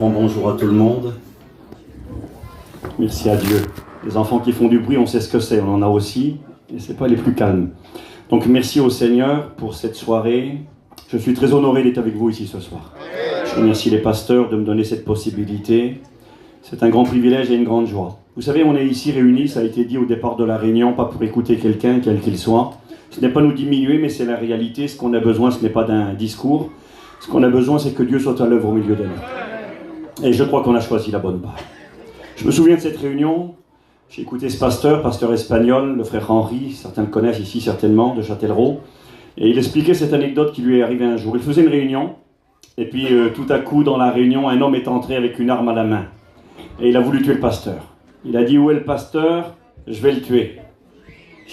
Bonjour à tout le monde. Merci à Dieu. Les enfants qui font du bruit, on sait ce que c'est, on en a aussi, et ce n'est pas les plus calmes. Donc merci au Seigneur pour cette soirée. Je suis très honoré d'être avec vous ici ce soir. Je remercie les pasteurs de me donner cette possibilité. C'est un grand privilège et une grande joie. Vous savez, on est ici réunis, ça a été dit au départ de la réunion, pas pour écouter quelqu'un, quel qu'il soit. Ce n'est pas nous diminuer, mais c'est la réalité. Ce qu'on a besoin, ce n'est pas d'un discours. Ce qu'on a besoin, c'est que Dieu soit à l'œuvre au milieu de nous. Et je crois qu'on a choisi la bonne part. Je me souviens de cette réunion. J'ai écouté ce pasteur espagnol, le frère Henri, certains le connaissent ici certainement, de Châtellerault. Et il expliquait cette anecdote qui lui est arrivée un jour. Il faisait une réunion, et puis tout à coup, dans la réunion, un homme est entré avec une arme à la main. Et il a voulu tuer le pasteur. Il a dit, où est le pasteur? Je vais le tuer.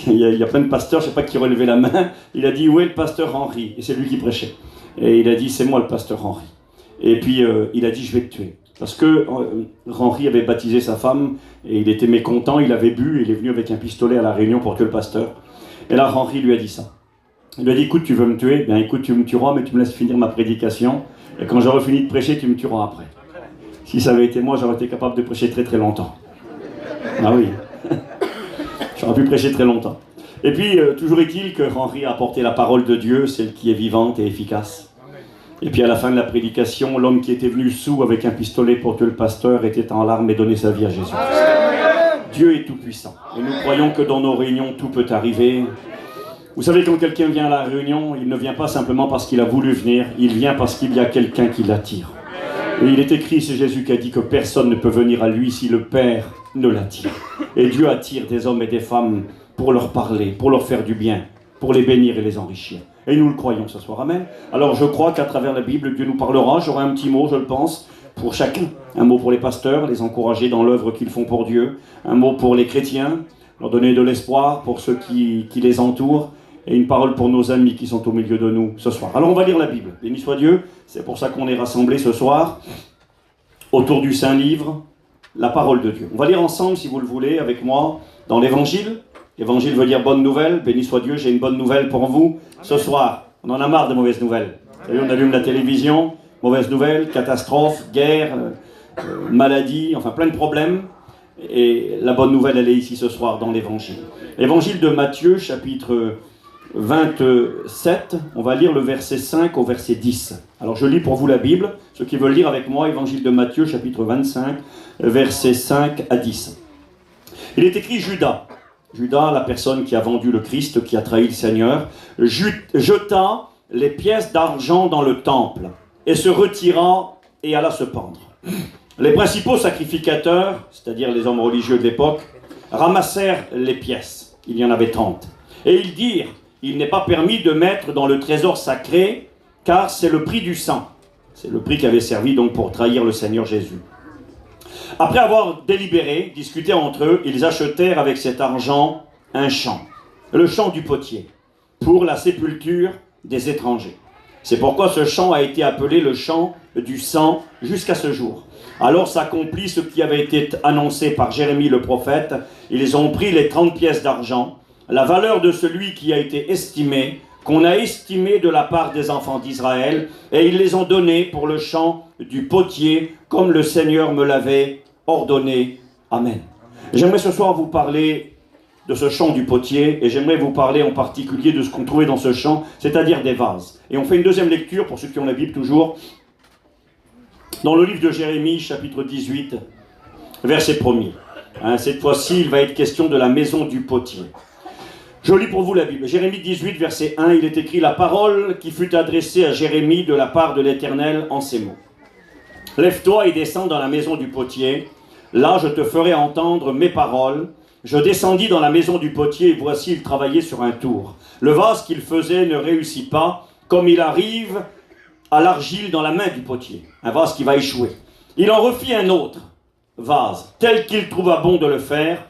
Il y a plein de pasteurs, je ne sais pas qui relevait la main. Il a dit, où est le pasteur Henri? Et c'est lui qui prêchait. Et il a dit, c'est moi le pasteur Henri. Et puis il a dit, je vais te tuer. Parce que Henri avait baptisé sa femme, et il était mécontent, il avait bu, et il est venu avec un pistolet à la réunion pour tuer le pasteur. Et là, Henri lui a dit ça. Il lui a dit, écoute, tu veux me tuer? Bien écoute, tu me tueras, mais tu me laisses finir ma prédication. Et quand j'aurai fini de prêcher, tu me tueras après. Si ça avait été moi, j'aurais été capable de prêcher très très longtemps. Ah oui. J'aurais pu prêcher très longtemps. Et puis, toujours est-il que Henri a apporté la parole de Dieu, celle qui est vivante et efficace. Et puis à la fin de la prédication, l'homme qui était venu sous avec un pistolet pour tuer le pasteur était en larmes et donnait sa vie à Jésus. Dieu est tout puissant. Et nous croyons que dans nos réunions, tout peut arriver. Vous savez, quand quelqu'un vient à la réunion, il ne vient pas simplement parce qu'il a voulu venir, il vient parce qu'il y a quelqu'un qui l'attire. Et il est écrit, c'est Jésus qui a dit que personne ne peut venir à lui si le Père ne l'attire. Et Dieu attire des hommes et des femmes pour leur parler, pour leur faire du bien, pour les bénir et les enrichir. Et nous le croyons ce soir, amen. Alors je crois qu'à travers la Bible, Dieu nous parlera. J'aurai un petit mot, je le pense, pour chacun. Un mot pour les pasteurs, les encourager dans l'œuvre qu'ils font pour Dieu. Un mot pour les chrétiens, leur donner de l'espoir pour ceux qui les entourent. Et une parole pour nos amis qui sont au milieu de nous ce soir. Alors on va lire la Bible. Béni soit Dieu, c'est pour ça qu'on est rassemblés ce soir, autour du Saint-Livre, la parole de Dieu. On va lire ensemble, si vous le voulez, avec moi, dans l'Évangile. L'Évangile veut dire bonne nouvelle. Béni soit Dieu, j'ai une bonne nouvelle pour vous. Ce soir, on en a marre de mauvaises nouvelles. Vous savez, on allume la télévision, mauvaises nouvelles, catastrophes, guerre, maladie, enfin plein de problèmes. Et la bonne nouvelle, elle est ici ce soir dans l'Évangile. Évangile de Matthieu, chapitre 27, on va lire le verset 5 au verset 10. Alors je lis pour vous la Bible. Ceux qui veulent lire avec moi, Évangile de Matthieu, chapitre 25, verset 5 à 10. Il est écrit Judas. Judas, la personne qui a vendu le Christ, qui a trahi le Seigneur, jeta les pièces d'argent dans le temple et se retira et alla se pendre. Les principaux sacrificateurs, c'est-à-dire les hommes religieux de l'époque, ramassèrent les pièces. Il y en avait 30. Et ils dirent, il n'est pas permis de mettre dans le trésor sacré, car c'est le prix du sang. C'est le prix qui avait servi donc pour trahir le Seigneur Jésus. Après avoir délibéré, discuté entre eux, ils achetèrent avec cet argent un champ, le champ du potier, pour la sépulture des étrangers. C'est pourquoi ce champ a été appelé le champ du sang jusqu'à ce jour. Alors s'accomplit ce qui avait été annoncé par Jérémie le prophète. Ils ont pris les 30 pièces d'argent, la valeur de celui qui a été estimé, qu'on a estimé de la part des enfants d'Israël, et ils les ont donnés pour le champ du potier, comme le Seigneur me l'avait ordonné. Amen. J'aimerais ce soir vous parler de ce champ du potier, et j'aimerais vous parler en particulier de ce qu'on trouvait dans ce champ, c'est-à-dire des vases. Et on fait une deuxième lecture, pour ceux qui ont la Bible toujours, dans le livre de Jérémie, chapitre 18, verset 1er. Cette fois-ci, il va être question de la maison du potier. Je lis pour vous la Bible. Jérémie 18, verset 1, il est écrit « La parole qui fut adressée à Jérémie de la part de l'Éternel en ces mots. Lève-toi et descends dans la maison du potier. Là, je te ferai entendre mes paroles. Je descendis dans la maison du potier et voici, il travaillait sur un tour. Le vase qu'il faisait ne réussit pas, comme il arrive à l'argile dans la main du potier. Un vase qui va échouer. Il en refit un autre vase, tel qu'il trouva bon de le faire.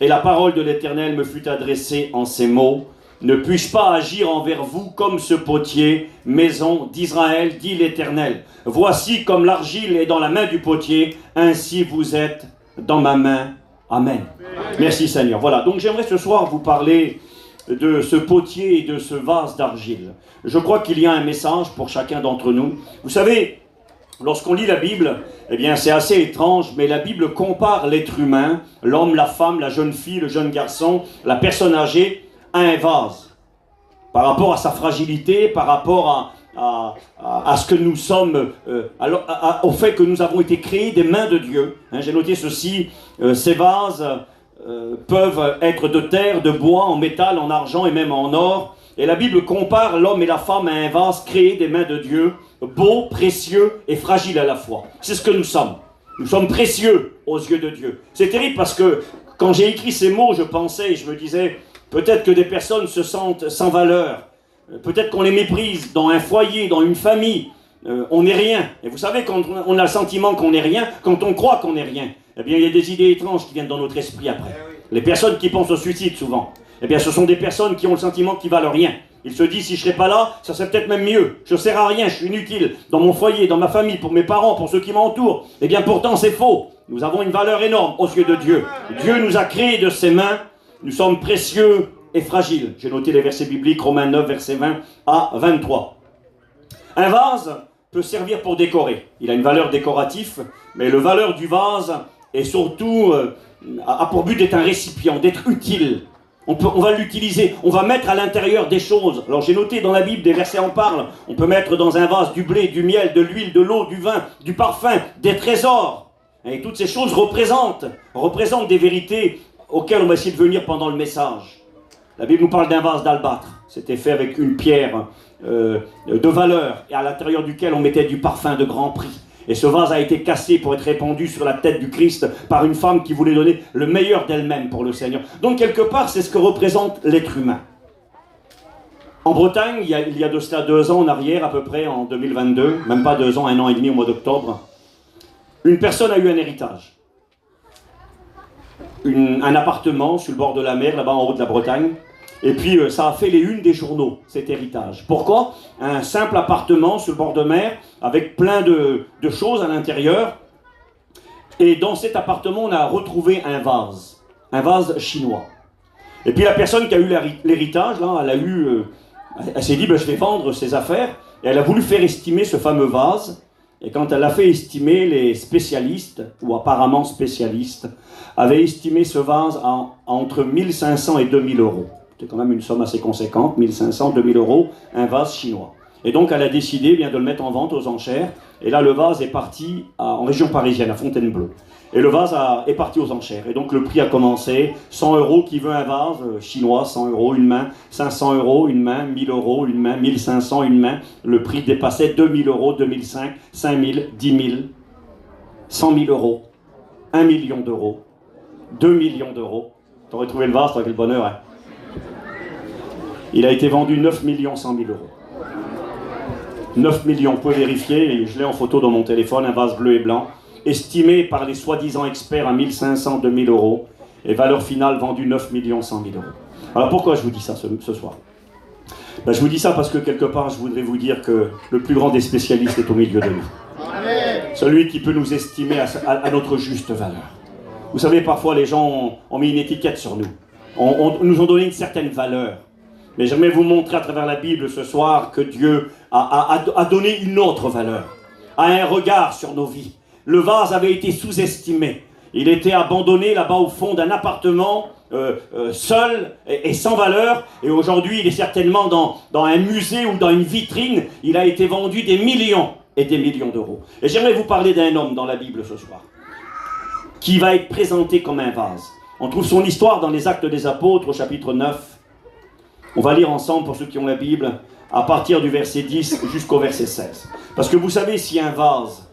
Et la parole de l'Éternel me fut adressée en ces mots. Ne puis-je pas agir envers vous comme ce potier, maison d'Israël, dit l'Éternel. Voici comme l'argile est dans la main du potier, ainsi vous êtes dans ma main. Amen. Merci Seigneur. Voilà, donc j'aimerais ce soir vous parler de ce potier et de ce vase d'argile. Je crois qu'il y a un message pour chacun d'entre nous. Vous savez, Lorsqu'on lit la Bible, eh bien c'est assez étrange, mais la Bible compare l'être humain, l'homme, la femme, la jeune fille, le jeune garçon, la personne âgée, à un vase. Par rapport à sa fragilité, par rapport à ce que nous sommes, au fait que nous avons été créés des mains de Dieu. Hein, j'ai noté ceci, ces vases peuvent être de terre, de bois, en métal, en argent et même en or. Et la Bible compare l'homme et la femme à un vase créé des mains de Dieu, beau, précieux et fragile à la fois. C'est ce que nous sommes. Nous sommes précieux aux yeux de Dieu. C'est terrible parce que quand j'ai écrit ces mots, je pensais et je me disais, peut-être que des personnes se sentent sans valeur. Peut-être qu'on les méprise dans un foyer, dans une famille. On n'est rien. Et vous savez, quand on a le sentiment qu'on n'est rien, quand on croit qu'on n'est rien, eh bien, il y a des idées étranges qui viennent dans notre esprit après. Les personnes qui pensent au suicide, souvent, eh bien, ce sont des personnes qui ont le sentiment qu'ils valent rien. Ils se disent, si je ne serais pas là, ça serait peut-être même mieux. Je ne sers à rien, je suis inutile. Dans mon foyer, dans ma famille, pour mes parents, pour ceux qui m'entourent. Eh bien, pourtant, c'est faux. Nous avons une valeur énorme aux yeux de Dieu. Dieu nous a créés de ses mains. Nous sommes précieux et fragiles. J'ai noté les versets bibliques, Romains 9, versets 20 à 23. Un vase peut servir pour décorer. Il a une valeur décorative, mais la valeur du vase est surtout, a pour but d'être un récipient, d'être utile. On va l'utiliser, on va mettre à l'intérieur des choses. Alors j'ai noté dans la Bible, des versets en parlent. On peut mettre dans un vase du blé, du miel, de l'huile, de l'eau, du vin, du parfum, des trésors. Et toutes ces choses représentent des vérités auxquelles on va essayer de venir pendant le message. La Bible nous parle d'un vase d'albâtre. C'était fait avec une pierre de valeur et à l'intérieur duquel on mettait du parfum de grand prix. Et ce vase a été cassé pour être répandu sur la tête du Christ par une femme qui voulait donner le meilleur d'elle-même pour le Seigneur. Donc quelque part, c'est ce que représente l'être humain. En Bretagne, il y a de cela 2 ans en arrière, à peu près en 2022, même pas 2 ans, 1 an et demi au mois d'octobre, une personne a eu un héritage. Un appartement sur le bord de la mer, là-bas en haut de la Bretagne. Et puis ça a fait les unes des journaux, cet héritage. Pourquoi? Un simple appartement sur le bord de mer, avec plein de choses à l'intérieur. Et dans cet appartement, on a retrouvé un vase chinois. Et puis la personne qui a eu l'héritage, là, elle s'est dit, ben, je vais vendre ses affaires. Et elle a voulu faire estimer ce fameux vase. Et quand elle l'a fait estimer, les spécialistes, ou apparemment spécialistes, avaient estimé ce vase à entre 1500 et 2000 euros. C'est quand même une somme assez conséquente, 1500, 2000 euros, un vase chinois. Et donc elle a décidé bien de le mettre en vente aux enchères. Et là, le vase est parti en région parisienne, à Fontainebleau. Et le vase est parti aux enchères. Et donc le prix a commencé, 100 euros qui veut un vase chinois, 100 euros une main, 500 euros une main, 1000 euros une main, 1500 une main. Le prix dépassait 2000 euros, 2005, 5000, 10 000, 100 000 euros, 1 million d'euros, 2 millions d'euros. T'aurais trouvé le vase, t'aurais quel bonheur, hein. Il a été vendu 9 100 000 euros. 9 millions, vous pouvez vérifier, et je l'ai en photo dans mon téléphone, un vase bleu et blanc, estimé par les soi-disant experts à 1500, 2000 euros, et valeur finale vendue 9 100 000 euros. Alors pourquoi je vous dis ça ce soir? Ben, je vous dis ça parce que quelque part, je voudrais vous dire que le plus grand des spécialistes est au milieu de nous. Amen. Celui qui peut nous estimer à notre juste valeur. Vous savez, parfois les gens ont mis une étiquette sur nous. Nous ont donné une certaine valeur. Mais j'aimerais vous montrer à travers la Bible ce soir que Dieu a donné une autre valeur, a un regard sur nos vies. Le vase avait été sous-estimé. Il était abandonné là-bas au fond d'un appartement, seul et sans valeur. Et aujourd'hui, il est certainement dans un musée ou dans une vitrine. Il a été vendu des millions et des millions d'euros. Et j'aimerais vous parler d'un homme dans la Bible ce soir, qui va être présenté comme un vase. On trouve son histoire dans les Actes des Apôtres au chapitre 9. On va lire ensemble, pour ceux qui ont la Bible, à partir du verset 10 jusqu'au verset 16. Parce que vous savez, si un vase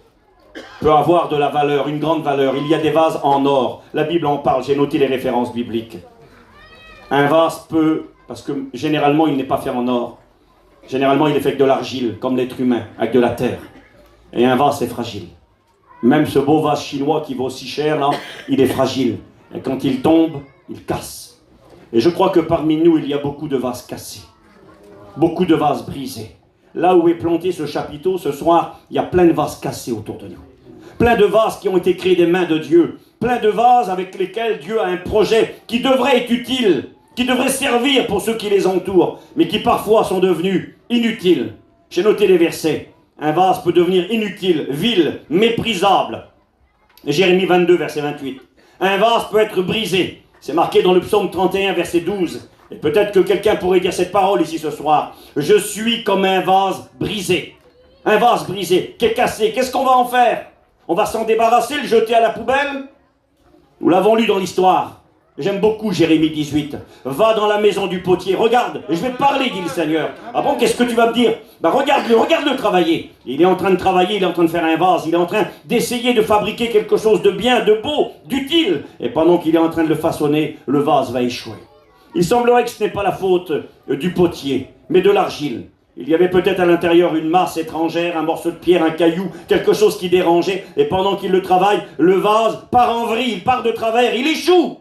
peut avoir de la valeur, une grande valeur, il y a des vases en or. La Bible en parle, j'ai noté les références bibliques. Un vase peut, parce que généralement il n'est pas fait en or. Généralement il est fait avec de l'argile, comme l'être humain, avec de la terre. Et un vase c'est fragile. Même ce beau vase chinois qui vaut si cher, là, il est fragile. Et quand il tombe, il casse. Et je crois que parmi nous, il y a beaucoup de vases cassés. Beaucoup de vases brisés. Là où est planté ce chapiteau, ce soir, il y a plein de vases cassés autour de nous. Plein de vases qui ont été créés des mains de Dieu. Plein de vases avec lesquels Dieu a un projet qui devrait être utile, qui devrait servir pour ceux qui les entourent, mais qui parfois sont devenus inutiles. J'ai noté les versets. Un vase peut devenir inutile, vil, méprisable. Jérémie 22, verset 28. Un vase peut être brisé. C'est marqué dans le psaume 31, verset 12. Et peut-être que quelqu'un pourrait dire cette parole ici ce soir. Je suis comme un vase brisé. Un vase brisé, qui est cassé. Qu'est-ce qu'on va en faire? On va s'en débarrasser, le jeter à la poubelle? Nous l'avons lu dans l'histoire. J'aime beaucoup Jérémie 18. Va dans la maison du potier, regarde, je vais te parler, dit le Seigneur. Ah bon, qu'est-ce que tu vas me dire? Ben regarde-le travailler. Il est en train de travailler, il est en train de faire un vase, il est en train d'essayer de fabriquer quelque chose de bien, de beau, d'utile. Et pendant qu'il est en train de le façonner, le vase va échouer. Il semblerait que ce n'est pas la faute du potier, mais de l'argile. Il y avait peut-être à l'intérieur une masse étrangère, un morceau de pierre, un caillou, quelque chose qui dérangeait. Et pendant qu'il le travaille, le vase part en vrille, il part de travers, il échoue.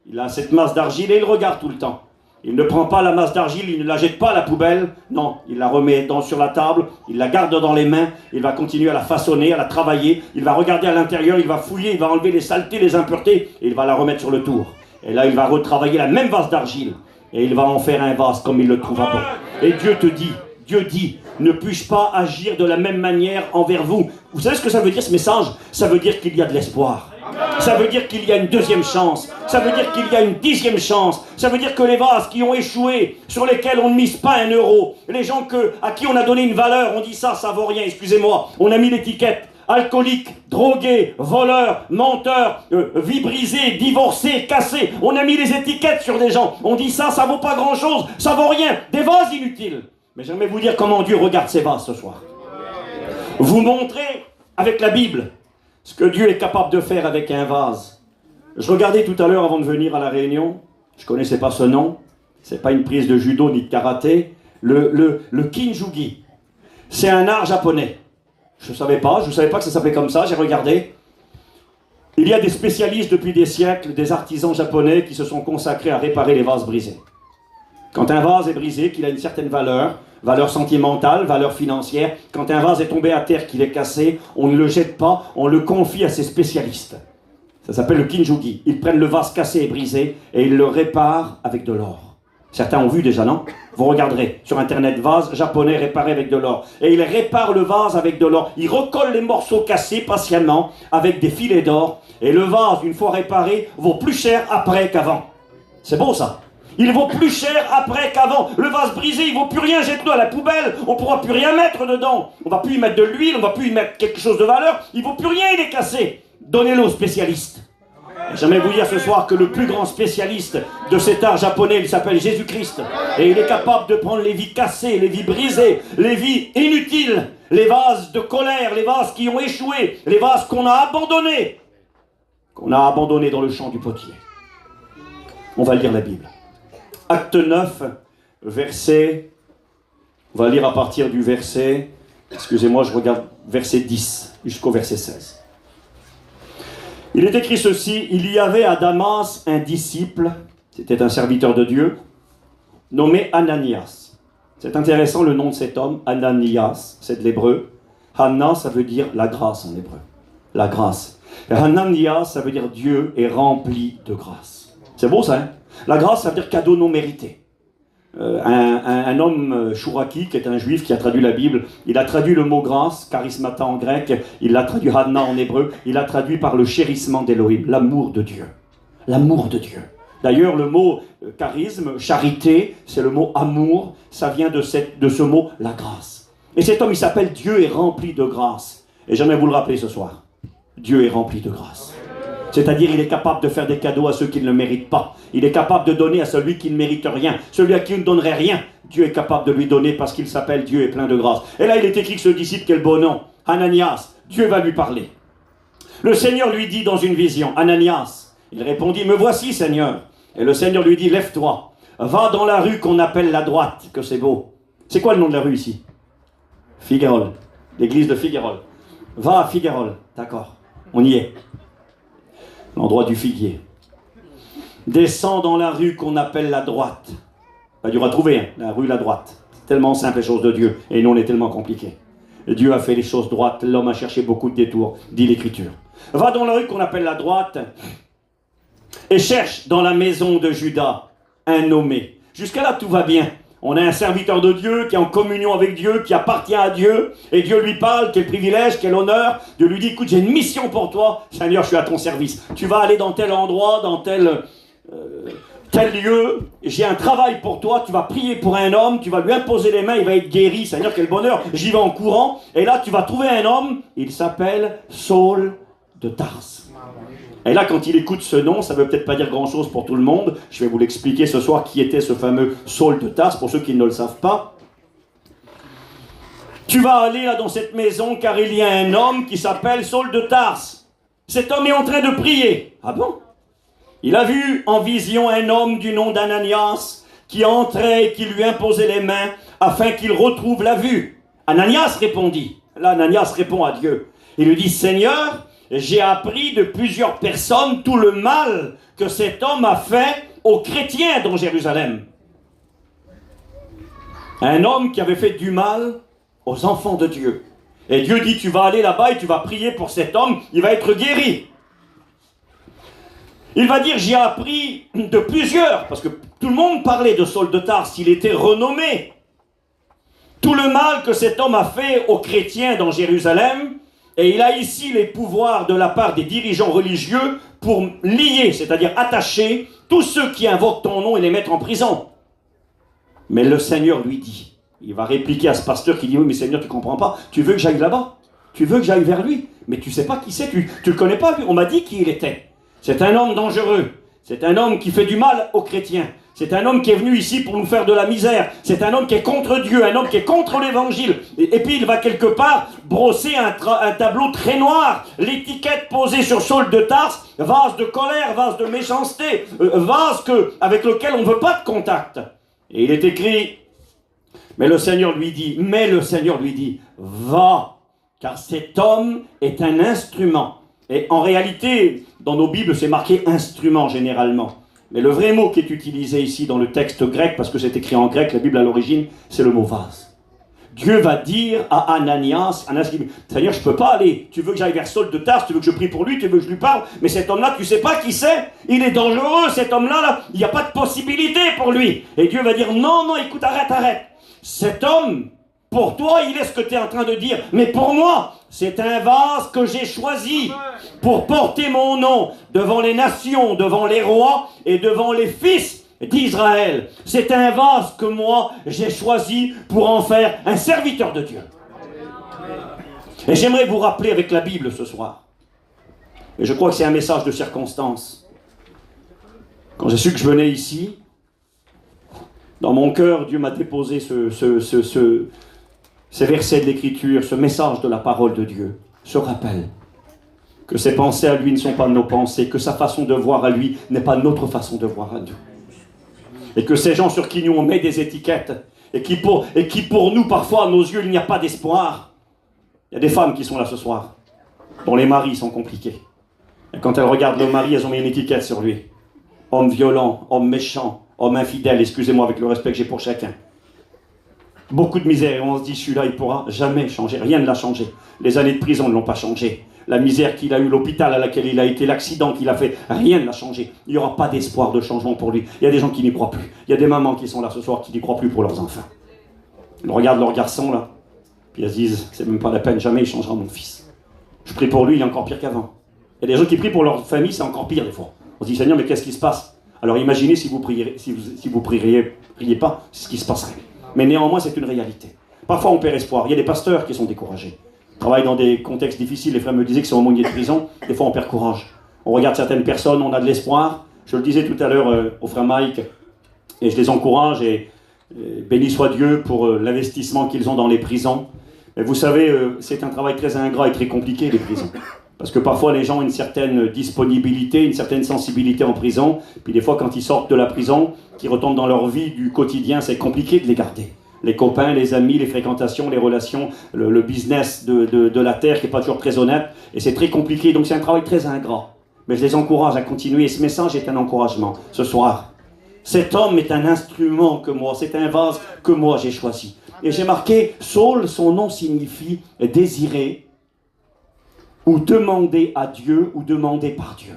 Il a cette masse d'argile et il regarde tout le temps. Il ne prend pas la masse d'argile, il ne la jette pas à la poubelle. Non, il la remet sur la table, il la garde dans les mains, il va continuer à la façonner, à la travailler. Il va regarder à l'intérieur, il va fouiller, il va enlever les saletés, les impuretés, et il va la remettre sur le tour. Et là, il va retravailler la même vase d'argile. Et il va en faire un vase comme il le trouvera bon. Et Dieu dit, ne puis-je pas agir de la même manière envers vous? Vous savez ce que ça veut dire ce message? Ça veut dire qu'il y a de l'espoir. Ça veut dire qu'il y a une deuxième chance. Ça veut dire qu'il y a une 10e chance. Ça veut dire que les vases qui ont échoué, sur lesquels on ne mise pas 1 euro, les gens à qui on a donné une valeur, on dit ça vaut rien, excusez-moi. On a mis l'étiquette alcoolique, drogué, voleur, menteur, vie brisée, divorcé, cassé. On a mis les étiquettes sur des gens. On dit ça vaut pas grand-chose, ça vaut rien. Des vases inutiles. Mais j'aimerais vous dire comment Dieu regarde ces vases ce soir. Vous montrez avec la Bible ce que Dieu est capable de faire avec un vase. Je regardais tout à l'heure avant de venir à la réunion, je ne connaissais pas ce nom, c'est pas une prise de judo ni de karaté, le kinjugi. C'est un art japonais. Je ne savais pas que ça s'appelait comme ça, j'ai regardé. Il y a des spécialistes depuis des siècles, des artisans japonais qui se sont consacrés à réparer les vases brisés. Quand un vase est brisé, qu'il a une certaine valeur sentimentale, valeur financière, quand un vase est tombé à terre, qu'il est cassé, on ne le jette pas, on le confie à ces spécialistes. Ça s'appelle le kinjugi. Ils prennent le vase cassé et brisé et ils le réparent avec de l'or. Certains ont vu déjà, non? Vous regarderez sur internet, vase japonais réparé avec de l'or. Et ils réparent le vase avec de l'or. Ils recollent les morceaux cassés patiemment avec des filets d'or. Et le vase, une fois réparé, vaut plus cher après qu'avant. C'est beau ça. Il vaut plus cher après qu'avant. Le vase brisé, il vaut plus rien, jette-le à la poubelle. On ne pourra plus rien mettre dedans. On ne va plus y mettre de l'huile, on ne va plus y mettre quelque chose de valeur. Il vaut plus rien, il est cassé. Donnez-le aux spécialistes. J'aimerais vous dire ce soir que le plus grand spécialiste de cet art japonais, il s'appelle Jésus-Christ. Et il est capable de prendre les vies cassées, les vies brisées, les vies inutiles, les vases de colère, les vases qui ont échoué, les vases qu'on a abandonnés dans le champ du potier. On va lire la Bible. Acte 9, verset, on va lire à partir du verset, excusez-moi, je regarde verset 10 jusqu'au verset 16. Il est écrit ceci, il y avait à Damas un disciple, c'était un serviteur de Dieu, nommé Ananias. C'est intéressant le nom de cet homme, Ananias, c'est de l'hébreu. Hanna, ça veut dire la grâce en hébreu, la grâce. Et Ananias, ça veut dire Dieu est rempli de grâce. C'est beau ça, hein? La grâce, ça veut dire cadeau non mérité. Un homme, Chouraki, qui est un juif qui a traduit la Bible, il a traduit le mot grâce, charismata en grec, il l'a traduit Hanna en hébreu, il l'a traduit par le chérissement d'Élohim, l'amour de Dieu. L'amour de Dieu. D'ailleurs, le mot charisme, charité, c'est le mot amour, ça vient de ce mot, la grâce. Et cet homme, il s'appelle Dieu est rempli de grâce. Et j'aimerais vous le rappeler ce soir. Dieu est rempli de grâce. C'est-à-dire, il est capable de faire des cadeaux à ceux qui ne le méritent pas. Il est capable de donner à celui qui ne mérite rien. Celui à qui on ne donnerait rien, Dieu est capable de lui donner parce qu'il s'appelle Dieu est plein de grâce. Et là, il est écrit que ce disciple, quel beau nom, Ananias, Dieu va lui parler. Le Seigneur lui dit dans une vision, Ananias, il répondit, me voici Seigneur. Et le Seigneur lui dit, lève-toi, va dans la rue qu'on appelle la droite, que c'est beau. C'est quoi le nom de la rue ici? Figuerolles, l'église de Figuerolles. Va à Figuerolles, d'accord, on y est. L'endroit du figuier. Descends dans la rue qu'on appelle la droite. Pas dur à trouver, hein, la rue la droite. C'est tellement simple les choses de Dieu, et nous on est tellement compliqués. Dieu a fait les choses droites, l'homme a cherché beaucoup de détours, dit l'Écriture. Va dans la rue qu'on appelle la droite, et cherche dans la maison de Judas un nommé. Jusqu'à là tout va bien. On a un serviteur de Dieu qui est en communion avec Dieu, qui appartient à Dieu, et Dieu lui parle, quel privilège, quel honneur. Dieu lui dit, écoute, j'ai une mission pour toi, Seigneur, je suis à ton service. Tu vas aller dans tel endroit, dans tel lieu, j'ai un travail pour toi, tu vas prier pour un homme, tu vas lui imposer les mains, il va être guéri, Seigneur, quel bonheur, j'y vais en courant. Et là, tu vas trouver un homme, il s'appelle Saul de Tarse. Et là, quand il écoute ce nom, ça ne veut peut-être pas dire grand-chose pour tout le monde. Je vais vous l'expliquer ce soir qui était ce fameux Saul de Tarse, pour ceux qui ne le savent pas. Tu vas aller là dans cette maison car il y a un homme qui s'appelle Saul de Tarse. Cet homme est en train de prier. Ah bon? Il a vu en vision un homme du nom d'Ananias qui entrait et qui lui imposait les mains afin qu'il retrouve la vue. Ananias répondit. Là, Ananias répond à Dieu. Il lui dit, Seigneur, j'ai appris de plusieurs personnes tout le mal que cet homme a fait aux chrétiens dans Jérusalem. Un homme qui avait fait du mal aux enfants de Dieu. Et Dieu dit, tu vas aller là-bas et tu vas prier pour cet homme, il va être guéri. Il va dire, j'ai appris de plusieurs, parce que tout le monde parlait de Saul de Tarse, il était renommé. Tout le mal que cet homme a fait aux chrétiens dans Jérusalem, et il a ici les pouvoirs de la part des dirigeants religieux pour lier, c'est-à-dire attacher tous ceux qui invoquent ton nom et les mettre en prison. Mais le Seigneur lui dit, il va répliquer à ce pasteur qui dit, oui mais Seigneur tu ne comprends pas, tu veux que j'aille là-bas? Tu veux que j'aille vers lui? Mais tu ne sais pas qui c'est, tu ne le connais pas lui, on m'a dit qui il était. C'est un homme dangereux, c'est un homme qui fait du mal aux chrétiens. C'est un homme qui est venu ici pour nous faire de la misère. C'est un homme qui est contre Dieu, un homme qui est contre l'évangile. Et puis il va quelque part brosser un tableau très noir. L'étiquette posée sur Saul de Tarse, vase de colère, vase de méchanceté, vase avec lequel on ne veut pas de contact. Et il est écrit, mais le Seigneur lui dit, va, car cet homme est un instrument. Et en réalité, dans nos Bibles, c'est marqué instrument généralement. Mais le vrai mot qui est utilisé ici dans le texte grec, parce que c'est écrit en grec, la Bible à l'origine, c'est le mot vase. Dieu va dire à Ananias, Seigneur, je ne peux pas aller. Tu veux que j'aille vers Saul de Tarse, tu veux que je prie pour lui, tu veux que je lui parle, mais cet homme-là, tu ne sais pas qui c'est. Il est dangereux, cet homme-là, il n'y a pas de possibilité pour lui. Et Dieu va dire, non, écoute, arrête. Cet homme, pour toi, il est ce que tu es en train de dire. Mais pour moi, c'est un vase que j'ai choisi pour porter mon nom devant les nations, devant les rois et devant les fils d'Israël. C'est un vase que moi, j'ai choisi pour en faire un serviteur de Dieu. Et j'aimerais vous rappeler avec la Bible ce soir. Et je crois que c'est un message de circonstance. Quand j'ai su que je venais ici, dans mon cœur, Dieu m'a déposé ces versets de l'Écriture, ce message de la parole de Dieu, ce rappel que ses pensées à lui ne sont pas nos pensées, que sa façon de voir à lui n'est pas notre façon de voir à nous. Et que ces gens sur qui nous on met des étiquettes, et qui pour nous, parfois, à nos yeux, il n'y a pas d'espoir. Il y a des femmes qui sont là ce soir, dont les maris sont compliqués. Et quand elles regardent le mari, elles ont mis une étiquette sur lui. Homme violent, homme méchant, homme infidèle, excusez-moi avec le respect que j'ai pour chacun. Beaucoup de misère, et on se dit, celui-là, il ne pourra jamais changer. Rien ne l'a changé. Les années de prison ne l'ont pas changé. La misère qu'il a eue, l'hôpital à laquelle il a été, l'accident qu'il a fait, rien ne l'a changé. Il n'y aura pas d'espoir de changement pour lui. Il y a des gens qui n'y croient plus. Il y a des mamans qui sont là ce soir qui n'y croient plus pour leurs enfants. Ils regardent leur garçon, là, puis elles se disent, c'est même pas la peine, jamais il changera mon fils. Je prie pour lui, il est encore pire qu'avant. Il y a des gens qui prient pour leur famille, c'est encore pire des fois. On se dit, Seigneur, mais qu'est-ce qui se passe? Alors imaginez si vous priez pas, c'est ce qui se passerait. Mais néanmoins, c'est une réalité. Parfois, on perd espoir. Il y a des pasteurs qui sont découragés. Ils travaillent dans des contextes difficiles. Les frères me disaient que c'est aumônier de prison. Des fois, on perd courage. On regarde certaines personnes, on a de l'espoir. Je le disais tout à l'heure au frère Mike, et je les encourage, et béni soit Dieu pour l'investissement qu'ils ont dans les prisons. Mais vous savez, c'est un travail très ingrat et très compliqué, les prisons. Parce que parfois, les gens ont une certaine disponibilité, une certaine sensibilité en prison. Puis des fois, quand ils sortent de la prison, qu'ils retombent dans leur vie du quotidien, c'est compliqué de les garder. Les copains, les amis, les fréquentations, les relations, le business de la terre qui n'est pas toujours très honnête. Et c'est très compliqué, donc c'est un travail très ingrat. Mais je les encourage à continuer. Et ce message est un encouragement ce soir. Cet homme est un instrument que moi, c'est un vase que moi j'ai choisi. Et j'ai marqué, Saul, son nom signifie désirer, ou demander à Dieu, ou demander par Dieu.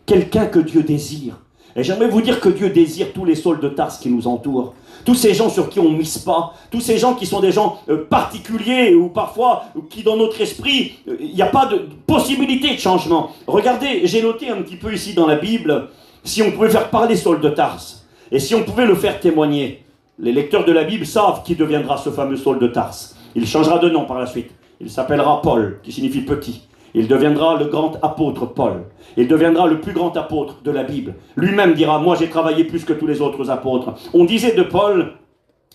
Quelqu'un que Dieu désire. Et j'aimerais vous dire que Dieu désire tous les Sauls de Tarse qui nous entourent. Tous ces gens sur qui on ne mise pas. Tous ces gens qui sont des gens particuliers ou parfois qui dans notre esprit, il n'y a pas de possibilité de changement. Regardez, j'ai noté un petit peu ici dans la Bible, si on pouvait faire parler Saul de Tarse et si on pouvait le faire témoigner. Les lecteurs de la Bible savent qui deviendra ce fameux Saul de Tarse. Il changera de nom par la suite. Il s'appellera Paul, qui signifie petit. Il deviendra le grand apôtre Paul. Il deviendra le plus grand apôtre de la Bible. Lui-même dira, moi j'ai travaillé plus que tous les autres apôtres. On disait de Paul,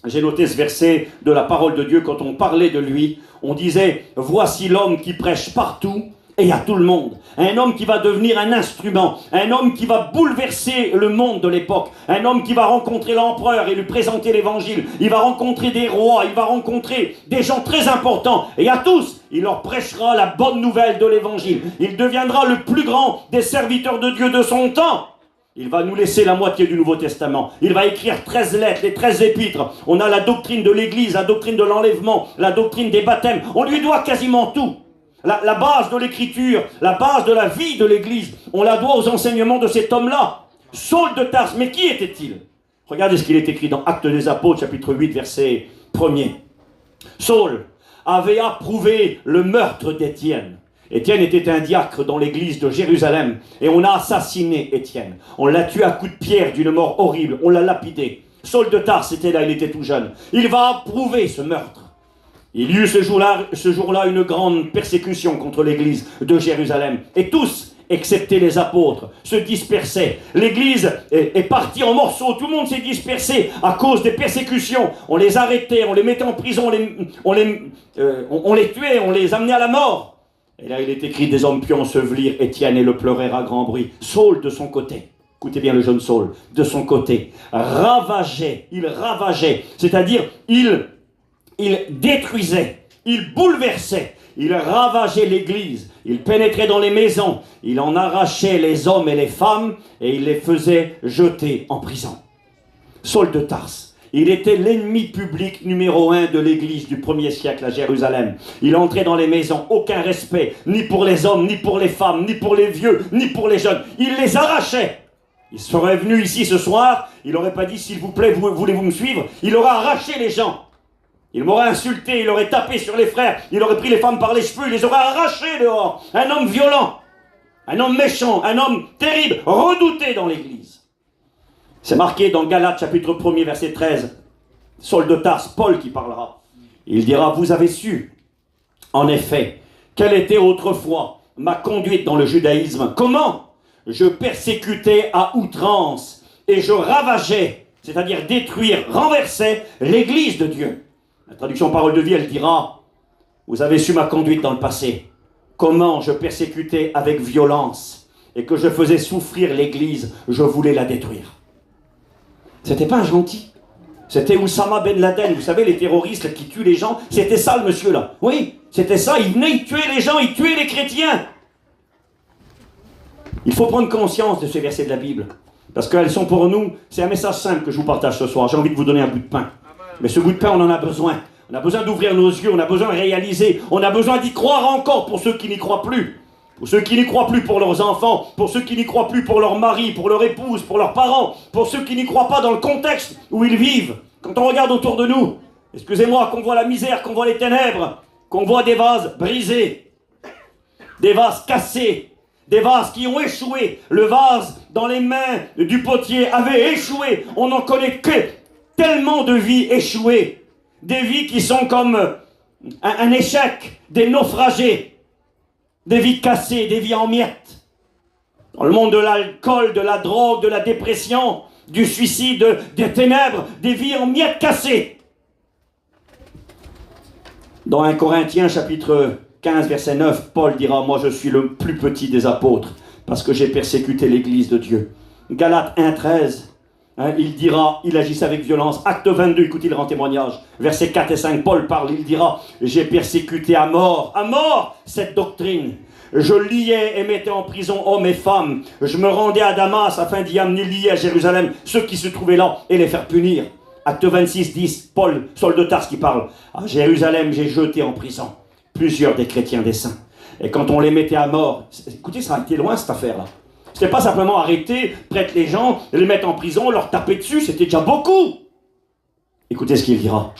j'ai noté ce verset de la parole de Dieu, quand on parlait de lui, on disait, voici l'homme qui prêche partout et à tout le monde. Un homme qui va devenir un instrument, un homme qui va bouleverser le monde de l'époque, un homme qui va rencontrer l'empereur et lui présenter l'évangile, il va rencontrer des rois, il va rencontrer des gens très importants, et à tous, il leur prêchera la bonne nouvelle de l'évangile. Il deviendra le plus grand des serviteurs de Dieu de son temps. Il va nous laisser la moitié du Nouveau Testament. Il va écrire 13 lettres, les 13 épîtres. On a la doctrine de l'Église, la doctrine de l'enlèvement, la doctrine des baptêmes. On lui doit quasiment tout. La base de l'écriture, la base de la vie de l'Église, on la doit aux enseignements de cet homme-là. Saul de Tarse, mais qui était-il? Regardez ce qu'il est écrit dans Actes des Apôtres, chapitre 8, verset 1er. Saul avait approuvé le meurtre d'Étienne. Étienne était un diacre dans l'église de Jérusalem, et on a assassiné Étienne. On l'a tué à coups de pierre d'une mort horrible, on l'a lapidé. Saul de Tarse était là, il était tout jeune. Il va approuver ce meurtre. Il y eut ce jour-là une grande persécution contre l'église de Jérusalem. Et tous, excepté les apôtres, se dispersaient. L'église est partie en morceaux. Tout le monde s'est dispersé à cause des persécutions. On les arrêtait, on les mettait en prison, on les tuait, on les amenait à la mort. Et là, il est écrit, des hommes purent ensevelir Étienne et le pleurèrent à grand bruit. Saul, de son côté, écoutez bien le jeune Saul, de son côté, il ravageait, c'est-à-dire il détruisait, il bouleversait, il ravageait l'église, il pénétrait dans les maisons, il en arrachait les hommes et les femmes et il les faisait jeter en prison. Saul de Tarse, il était l'ennemi public numéro 1 de l'église du 1er siècle à Jérusalem. Il entrait dans les maisons, aucun respect, ni pour les hommes, ni pour les femmes, ni pour les vieux, ni pour les jeunes. Il les arrachait. Il serait venu ici ce soir, il n'aurait pas dit, s'il vous plaît, voulez-vous me suivre? Il aurait arraché les gens. Il m'aurait insulté, il aurait tapé sur les frères, il aurait pris les femmes par les cheveux, il les aurait arrachés dehors. Un homme violent, un homme méchant, un homme terrible, redouté dans l'église. C'est marqué dans Galates chapitre 1er verset 13. Saul de Tarse, Paul qui parlera. Il dira, vous avez su, en effet, quelle était autrefois ma conduite dans le judaïsme. Comment je persécutais à outrance et je ravageais, c'est-à-dire détruire, renversais l'église de Dieu. La traduction parole de vie, elle dira, vous avez su ma conduite dans le passé, comment je persécutais avec violence et que je faisais souffrir l'église, je voulais la détruire. C'était pas un gentil. C'était Oussama Ben Laden, vous savez, les terroristes qui tuent les gens, c'était ça le monsieur-là. Oui, c'était ça, il venait, il tuait les gens, il tuait les chrétiens. Il faut prendre conscience de ces versets de la Bible, parce qu'elles sont pour nous, c'est un message simple que je vous partage ce soir. J'ai envie de vous donner un bout de pain. Mais ce bout de pain, on en a besoin. On a besoin d'ouvrir nos yeux, on a besoin de réaliser, on a besoin d'y croire encore pour ceux qui n'y croient plus. Pour ceux qui n'y croient plus pour leurs enfants, pour ceux qui n'y croient plus pour leur mari, pour leur épouse, pour leurs parents, pour ceux qui n'y croient pas dans le contexte où ils vivent. Quand on regarde autour de nous, excusez-moi, qu'on voit la misère, qu'on voit les ténèbres, qu'on voit des vases brisés, des vases cassés, des vases qui ont échoué. Le vase dans les mains du potier avait échoué. On n'en connaît que tellement de vies échouées. Des vies qui sont comme un échec, des naufragés, des vies cassées, des vies en miettes. Dans le monde de l'alcool, de la drogue, de la dépression, du suicide, des ténèbres, des vies en miettes cassées. Dans 1 Corinthiens chapitre 15 verset 9, Paul dira, moi je suis le plus petit des apôtres parce que j'ai persécuté l'église de Dieu. Galates 1, 13. Il dira, il agissait avec violence. Acte 22, écoutez, il rend témoignage. Versets 4 et 5, Paul parle, il dira, j'ai persécuté à mort cette doctrine. Je liais et mettais en prison hommes et femmes. Je me rendais à Damas afin d'y amener liés à Jérusalem ceux qui se trouvaient là et les faire punir. Acte 26, 10, Paul, Saul de Tarse qui parle. À Jérusalem, j'ai jeté en prison plusieurs des chrétiens des saints. Et quand on les mettait à mort, écoutez, ça a été loin cette affaire-là. C'était pas simplement arrêter, prêtre les gens, les mettre en prison, leur taper dessus, c'était déjà beaucoup. Écoutez ce qu'il dira.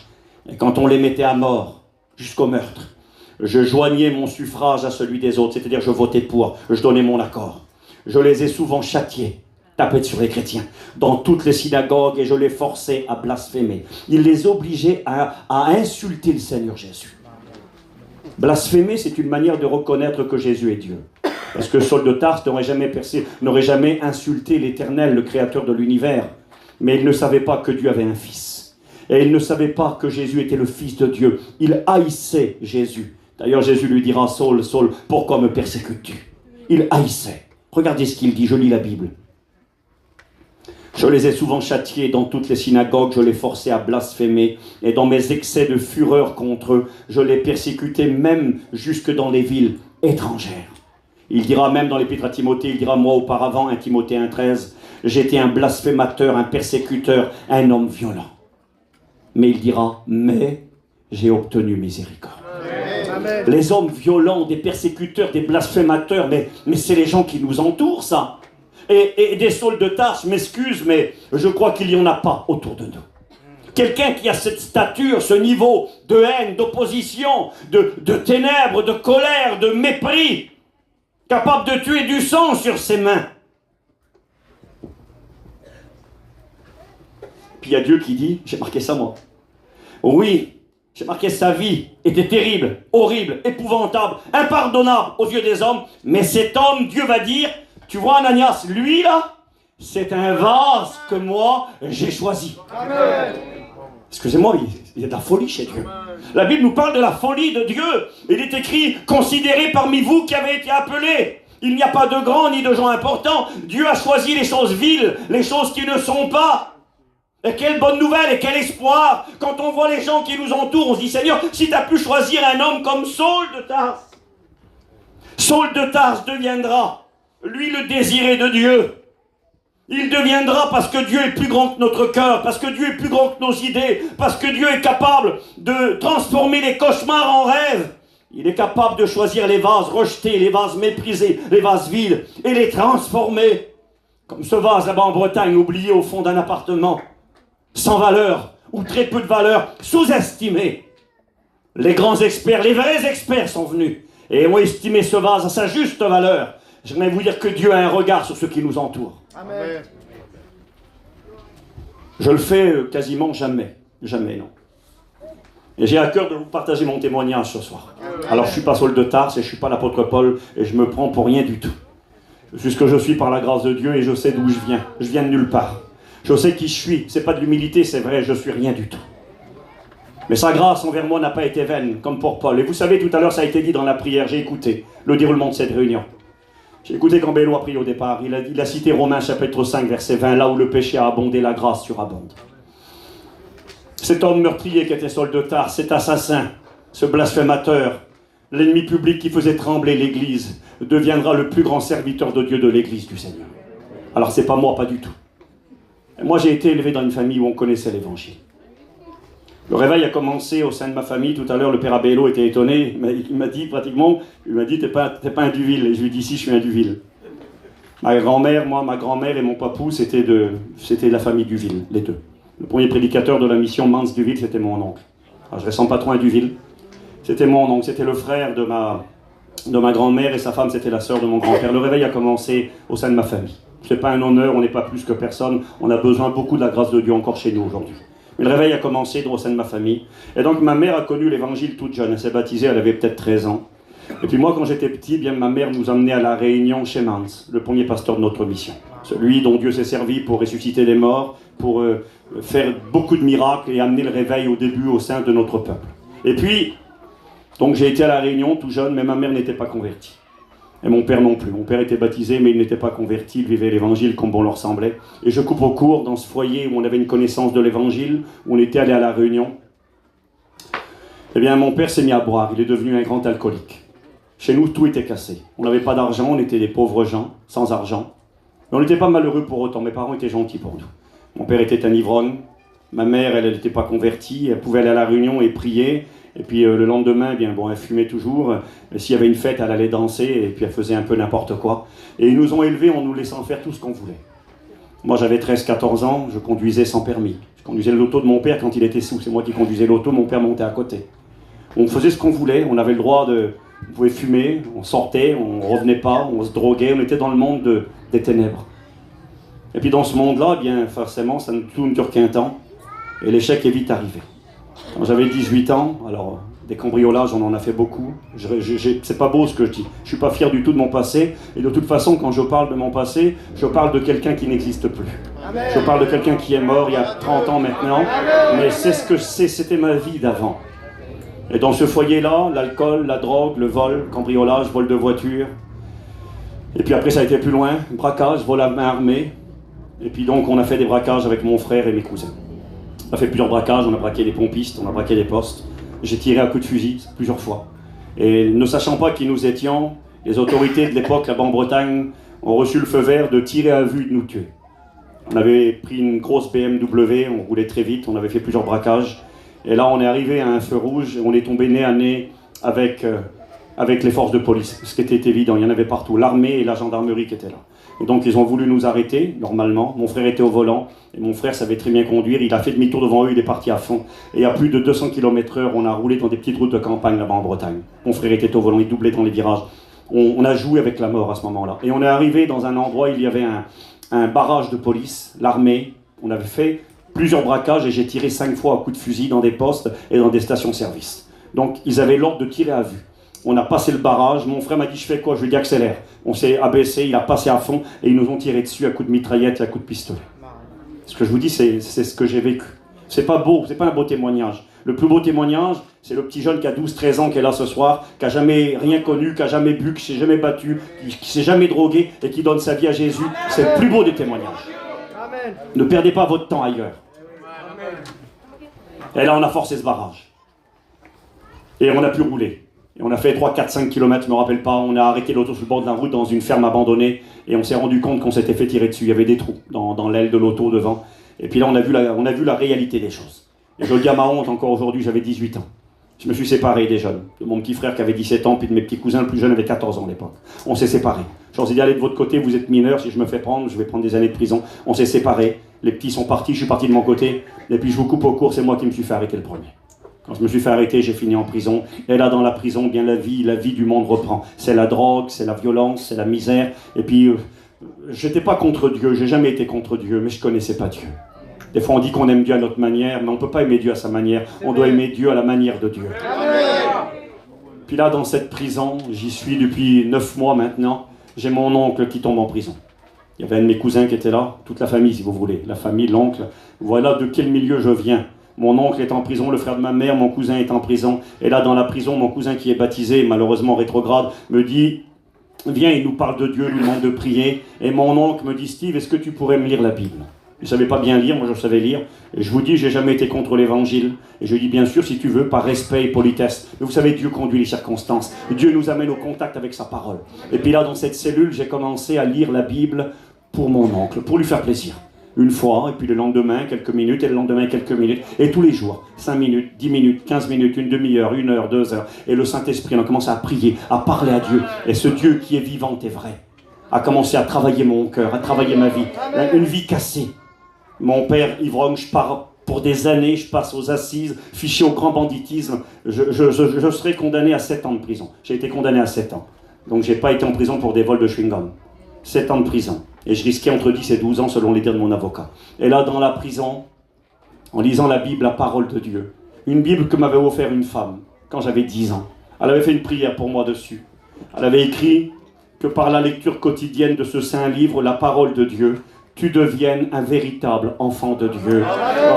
Et quand on les mettait à mort, jusqu'au meurtre, je joignais mon suffrage à celui des autres, c'est-à-dire je votais pour, je donnais mon accord. Je les ai souvent châtiés, tapés sur les chrétiens, dans toutes les synagogues, et je les forçais à blasphémer. Il les obligeait à insulter le Seigneur Jésus. Blasphémer, c'est une manière de reconnaître que Jésus est Dieu. Parce que Saul de Tarse n'aurait jamais insulté l'Éternel, le Créateur de l'univers. Mais il ne savait pas que Dieu avait un fils. Et il ne savait pas que Jésus était le Fils de Dieu. Il haïssait Jésus. D'ailleurs, Jésus lui dira, Saul, Saul, pourquoi me persécutes-tu? Il haïssait. Regardez ce qu'il dit, je lis la Bible. Je les ai souvent châtiés dans toutes les synagogues, je les forçais à blasphémer, et dans mes excès de fureur contre eux, je les persécutais même jusque dans les villes étrangères. Il dira même dans l'épître à Timothée, il dira, moi auparavant, 1 Timothée 1,13, j'étais un blasphémateur, un persécuteur, un homme violent. Mais il dira, mais j'ai obtenu miséricorde. Amen. Les hommes violents, des persécuteurs, des blasphémateurs, mais c'est les gens qui nous entourent, ça. Et des Sauls de Tarse, m'excuse, mais je crois qu'il n'y en a pas autour de nous. Quelqu'un qui a cette stature, ce niveau de haine, d'opposition, de ténèbres, de colère, de mépris, capable de tuer du sang sur ses mains. Puis il y a Dieu qui dit, j'ai marqué ça moi, oui, j'ai marqué sa vie était terrible, horrible, épouvantable, impardonnable aux yeux des hommes, mais cet homme, Dieu va dire, tu vois Ananias, lui là, c'est un vase que moi j'ai choisi. Amen. Excusez-moi, il y a de la folie chez Dieu. La Bible nous parle de la folie de Dieu. Il est écrit, considérez parmi vous qui avez été appelés. Il n'y a pas de grands ni de gens importants. Dieu a choisi les choses viles, les choses qui ne sont pas. Et quelle bonne nouvelle et quel espoir. Quand on voit les gens qui nous entourent, on se dit, Seigneur, si tu as pu choisir un homme comme Saul de Tarse, Saul de Tarse deviendra, lui, le désiré de Dieu. Il deviendra parce que Dieu est plus grand que notre cœur, parce que Dieu est plus grand que nos idées, parce que Dieu est capable de transformer les cauchemars en rêves. Il est capable de choisir les vases rejetés, les vases méprisés, les vases vides, et les transformer. Comme ce vase là-bas en Bretagne, oublié au fond d'un appartement, sans valeur, ou très peu de valeur, sous-estimé. Les grands experts, les vrais experts sont venus, et ont estimé ce vase à sa juste valeur. J'aimerais vous dire que Dieu a un regard sur ceux qui nous entourent. Amen. Je le fais quasiment jamais. Jamais, non. Et j'ai à cœur de vous partager mon témoignage ce soir. Alors, je ne suis pas Saul de Tarse et je ne suis pas l'apôtre Paul et je me prends pour rien du tout. Je suis ce que je suis par la grâce de Dieu et je sais d'où je viens. Je viens de nulle part. Je sais qui je suis. Ce n'est pas de l'humilité, c'est vrai, je ne suis rien du tout. Mais sa grâce envers moi n'a pas été vaine, comme pour Paul. Et vous savez, tout à l'heure, ça a été dit dans la prière, j'ai écouté le déroulement de cette réunion. J'ai écouté quand Bélo a prié au départ, il a cité Romains chapitre 5, verset 20, là où le péché a abondé, la grâce surabonde. Cet homme meurtrier qui était Saul de Tarse, cet assassin, ce blasphémateur, l'ennemi public qui faisait trembler l'Église, deviendra le plus grand serviteur de Dieu de l'Église du Seigneur. Alors c'est pas moi, pas du tout. Et moi j'ai été élevé dans une famille où on connaissait l'Évangile. Le réveil a commencé au sein de ma famille. Tout à l'heure, le père Abello était étonné. Il m'a dit pratiquement, t'es pas un Duville. Et je lui ai dit, si, je suis un Duville. Ma grand-mère et mon papou, c'était la famille Duville, les deux. Le premier prédicateur de la mission Mans Duville, c'était mon oncle. Alors, je ne ressens pas trop un Duville. C'était mon oncle, c'était le frère de ma grand-mère et sa femme, c'était la sœur de mon grand-père. Le réveil a commencé au sein de ma famille. Ce n'est pas un honneur, on n'est pas plus que personne. On a besoin beaucoup de la grâce de Dieu encore chez nous aujourd'hui. Mais le réveil a commencé au sein de ma famille. Et donc ma mère a connu l'évangile toute jeune. Elle s'est baptisée, elle avait peut-être 13 ans. Et puis moi, quand j'étais petit, bien ma mère nous emmenait à la Réunion chez Mans, le premier pasteur de notre mission. Celui dont Dieu s'est servi pour ressusciter les morts, pour faire beaucoup de miracles et amener le réveil au début au sein de notre peuple. Et puis, donc j'ai été à la Réunion tout jeune, mais ma mère n'était pas convertie. Et mon père non plus. Mon père était baptisé, mais il n'était pas converti, il vivait l'évangile comme bon leur semblait. Et je coupe au court dans ce foyer où on avait une connaissance de l'évangile, où on était allé à la Réunion. Eh bien, mon père s'est mis à boire, il est devenu un grand alcoolique. Chez nous, tout était cassé. On n'avait pas d'argent, on était des pauvres gens, sans argent. Mais on n'était pas malheureux pour autant, mes parents étaient gentils pour nous. Mon père était un ivrogne, ma mère, elle n'était pas convertie, elle pouvait aller à la Réunion et prier. Et puis le lendemain, bien, bon, elle fumait toujours. S'il y avait une fête, elle allait danser et puis elle faisait un peu n'importe quoi. Et ils nous ont élevés en nous laissant faire tout ce qu'on voulait. Moi, j'avais 13-14 ans, je conduisais sans permis. Je conduisais l'auto de mon père quand il était sous. C'est moi qui conduisais l'auto, mon père montait à côté. On faisait ce qu'on voulait, on avait le droit de... On pouvait fumer, on sortait, on revenait pas, on se droguait, on était dans le monde des ténèbres. Et puis dans ce monde-là, eh bien, forcément, tout ne dure qu'un temps. Et l'échec est vite arrivé. Quand j'avais 18 ans, alors des cambriolages, on en a fait beaucoup. C'est pas beau ce que je dis. Je suis pas fier du tout de mon passé. Et de toute façon, quand je parle de mon passé, je parle de quelqu'un qui n'existe plus. Amen. Je parle de quelqu'un qui est mort il y a 30 ans maintenant. Amen. Mais c'est ce que c'était ma vie d'avant. Et dans ce foyer-là, l'alcool, la drogue, le vol, cambriolage, vol de voiture. Et puis après, ça a été plus loin. Braquage, vol à main armée. Et puis donc, on a fait des braquages avec mon frère et mes cousins. On a fait plusieurs braquages, on a braqué des pompistes, on a braqué des postes. J'ai tiré à coups de fusil plusieurs fois. Et ne sachant pas qui nous étions, les autorités de l'époque, là-bas en Bretagne, ont reçu le feu vert de tirer à vue et de nous tuer. On avait pris une grosse BMW, on roulait très vite, on avait fait plusieurs braquages. Et là, on est arrivé à un feu rouge, et on est tombé nez à nez avec les forces de police, ce qui était évident, il y en avait partout, l'armée et la gendarmerie qui étaient là. Et donc ils ont voulu nous arrêter, normalement. Mon frère était au volant, et mon frère savait très bien conduire, il a fait demi-tour devant eux, il est parti à fond. Et à plus de 200 km/h, on a roulé dans des petites routes de campagne là-bas en Bretagne. Mon frère était au volant, il doublait dans les virages. On a joué avec la mort à ce moment-là. Et on est arrivé dans un endroit où il y avait un barrage de police, l'armée. On avait fait plusieurs braquages et j'ai tiré 5 fois à coups de fusil dans des postes et dans des stations-service. Donc ils avaient l'ordre de tirer à vue. On a passé le barrage, mon frère m'a dit je fais quoi? Je lui ai dit accélère. On s'est abaissé, il a passé à fond et ils nous ont tiré dessus à coups de mitraillette et à coups de pistolet. Ce que je vous dis, c'est ce que j'ai vécu. C'est pas beau, c'est pas un beau témoignage. Le plus beau témoignage, c'est le petit jeune qui a 12-13 ans, qui est là ce soir, qui n'a jamais rien connu, qui n'a jamais bu, qui ne s'est jamais battu, qui s'est jamais drogué et qui donne sa vie à Jésus. C'est le plus beau des témoignages. Amen. Ne perdez pas votre temps ailleurs. Amen. Et là, on a forcé ce barrage. Et on a pu rouler. Et on a fait 3, 4, 5 km, je ne me rappelle pas. On a arrêté l'auto sur le bord de la route dans une ferme abandonnée. Et on s'est rendu compte qu'on s'était fait tirer dessus. Il y avait des trous dans l'aile de l'auto devant. Et puis là, on a vu la réalité des choses. Et je le dis à ma honte, encore aujourd'hui, j'avais 18 ans. Je me suis séparé des jeunes. De mon petit frère qui avait 17 ans, puis de mes petits cousins, le plus jeune avait 14 ans à l'époque. On s'est séparés. Je leur ai dit, allez de votre côté, vous êtes mineurs, si je me fais prendre, je vais prendre des années de prison. On s'est séparés. Les petits sont partis, je suis parti de mon côté. Et puis je vous coupe au cours, c'est moi qui me suis fait arrêter le premier. Quand je me suis fait arrêter, j'ai fini en prison. Et là, dans la prison, bien la vie du monde reprend. C'est la drogue, c'est la violence, c'est la misère. Et puis, j'étais pas contre Dieu, j'ai jamais été contre Dieu, mais je connaissais pas Dieu. Des fois, on dit qu'on aime Dieu à notre manière, mais on peut pas aimer Dieu à sa manière. On doit aimer Dieu à la manière de Dieu. Puis là, dans cette prison, j'y suis depuis 9 mois maintenant. J'ai mon oncle qui tombe en prison. Il y avait un de mes cousins qui était là, toute la famille, si vous voulez. La famille, l'oncle. Voilà de quel milieu je viens. Mon oncle est en prison, le frère de ma mère, mon cousin est en prison. Et là, dans la prison, mon cousin qui est baptisé, malheureusement rétrograde, me dit, viens, il nous parle de Dieu, il nous demande de prier. Et mon oncle me dit, Steve, est-ce que tu pourrais me lire la Bible? Il ne savait pas bien lire, moi je savais lire. Et je vous dis, j'ai jamais été contre l'évangile. Et je dis, bien sûr, si tu veux, par respect et politesse. Mais vous savez, Dieu conduit les circonstances. Dieu nous amène au contact avec sa parole. Et puis là, dans cette cellule, j'ai commencé à lire la Bible pour mon oncle, pour lui faire plaisir. Une fois, et puis le lendemain, quelques minutes, et le lendemain, quelques minutes, et tous les jours, 5 minutes, 10 minutes, 15 minutes, une demi-heure, 1 heure, 2 heures, et le Saint-Esprit, on a commencé à prier, à parler à Dieu, et ce Dieu qui est vivant et vrai, a commencé à travailler mon cœur, à travailler ma vie, une vie cassée. Mon père, ivrogne, je pars pour des années, je passe aux assises, fiché au grand banditisme, je serai condamné à 7 ans de prison. J'ai été condamné à 7 ans, donc j'ai pas été en prison pour des vols de chewing-gum. 7 ans de prison. Et je risquais entre 10 et 12 ans selon les dires de mon avocat. Et là, dans la prison, en lisant la Bible, la parole de Dieu, une Bible que m'avait offert une femme quand j'avais 10 ans. Elle avait fait une prière pour moi dessus. Elle avait écrit que par la lecture quotidienne de ce saint livre, la parole de Dieu, tu deviennes un véritable enfant de Dieu,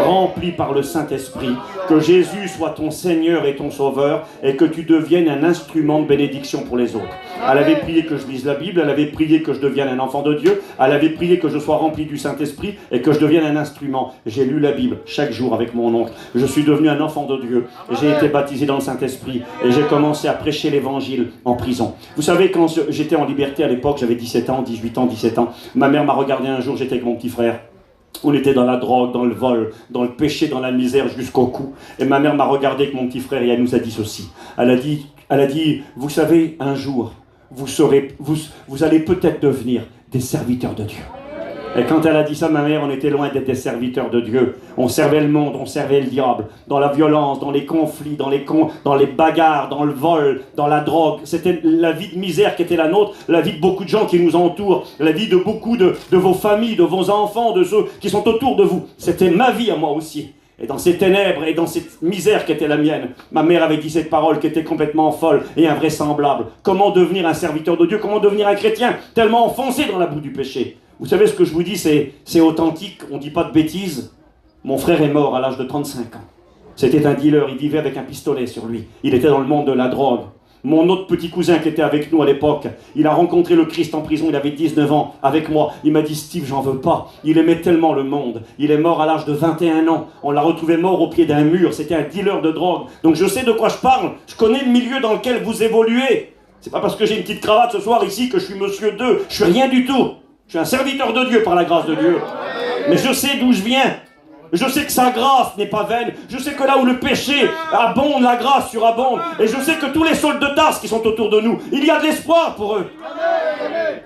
rempli par le Saint-Esprit, que Jésus soit ton Seigneur et ton Sauveur, et que tu deviennes un instrument de bénédiction pour les autres. Elle avait prié que je lise la Bible, elle avait prié que je devienne un enfant de Dieu, elle avait prié que je sois rempli du Saint-Esprit et que je devienne un instrument. J'ai lu la Bible chaque jour avec mon oncle. Je suis devenu un enfant de Dieu. J'ai été baptisé dans le Saint-Esprit et j'ai commencé à prêcher l'Évangile en prison. Vous savez, quand j'étais en liberté à l'époque, j'avais 17 ans, 18 ans, 17 ans, ma mère m'a regardé un jour, j'étais avec mon petit frère. On était dans la drogue, dans le vol, dans le péché, dans la misère jusqu'au cou. Et ma mère m'a regardé avec mon petit frère et elle nous a dit ceci. Elle a dit, vous savez, un jour, vous allez peut-être devenir des serviteurs de Dieu. Et quand elle a dit ça, ma mère, on était loin d'être des serviteurs de Dieu. On servait le monde, on servait le diable. Dans la violence, dans les conflits, dans les bagarres, dans le vol, dans la drogue. C'était la vie de misère qui était la nôtre, la vie de beaucoup de gens qui nous entourent, la vie de beaucoup de vos familles, de vos enfants, de ceux qui sont autour de vous. C'était ma vie à moi aussi. Et dans ces ténèbres et dans cette misère qui était la mienne, ma mère avait dit cette parole qui était complètement folle et invraisemblable. Comment devenir un serviteur de Dieu? Comment devenir un chrétien tellement enfoncé dans la boue du péché? Vous savez, ce que je vous dis, c'est authentique, on ne dit pas de bêtises. Mon frère est mort à l'âge de 35 ans. C'était un dealer, il vivait avec un pistolet sur lui. Il était dans le monde de la drogue. Mon autre petit cousin qui était avec nous à l'époque, il a rencontré le Christ en prison, il avait 19 ans, avec moi. Il m'a dit, Steve, j'en veux pas. Il aimait tellement le monde. Il est mort à l'âge de 21 ans. On l'a retrouvé mort au pied d'un mur. C'était un dealer de drogue. Donc je sais de quoi je parle. Je connais le milieu dans lequel vous évoluez. C'est pas parce que j'ai une petite cravate ce soir ici que je suis monsieur 2. Je suis rien du tout. Je suis un serviteur de Dieu par la grâce de Dieu. Mais je sais d'où je viens. Je sais que sa grâce n'est pas vaine. Je sais que là où le péché abonde, la grâce surabonde. Et je sais que tous les Sauls de Tarse qui sont autour de nous, il y a de l'espoir pour eux.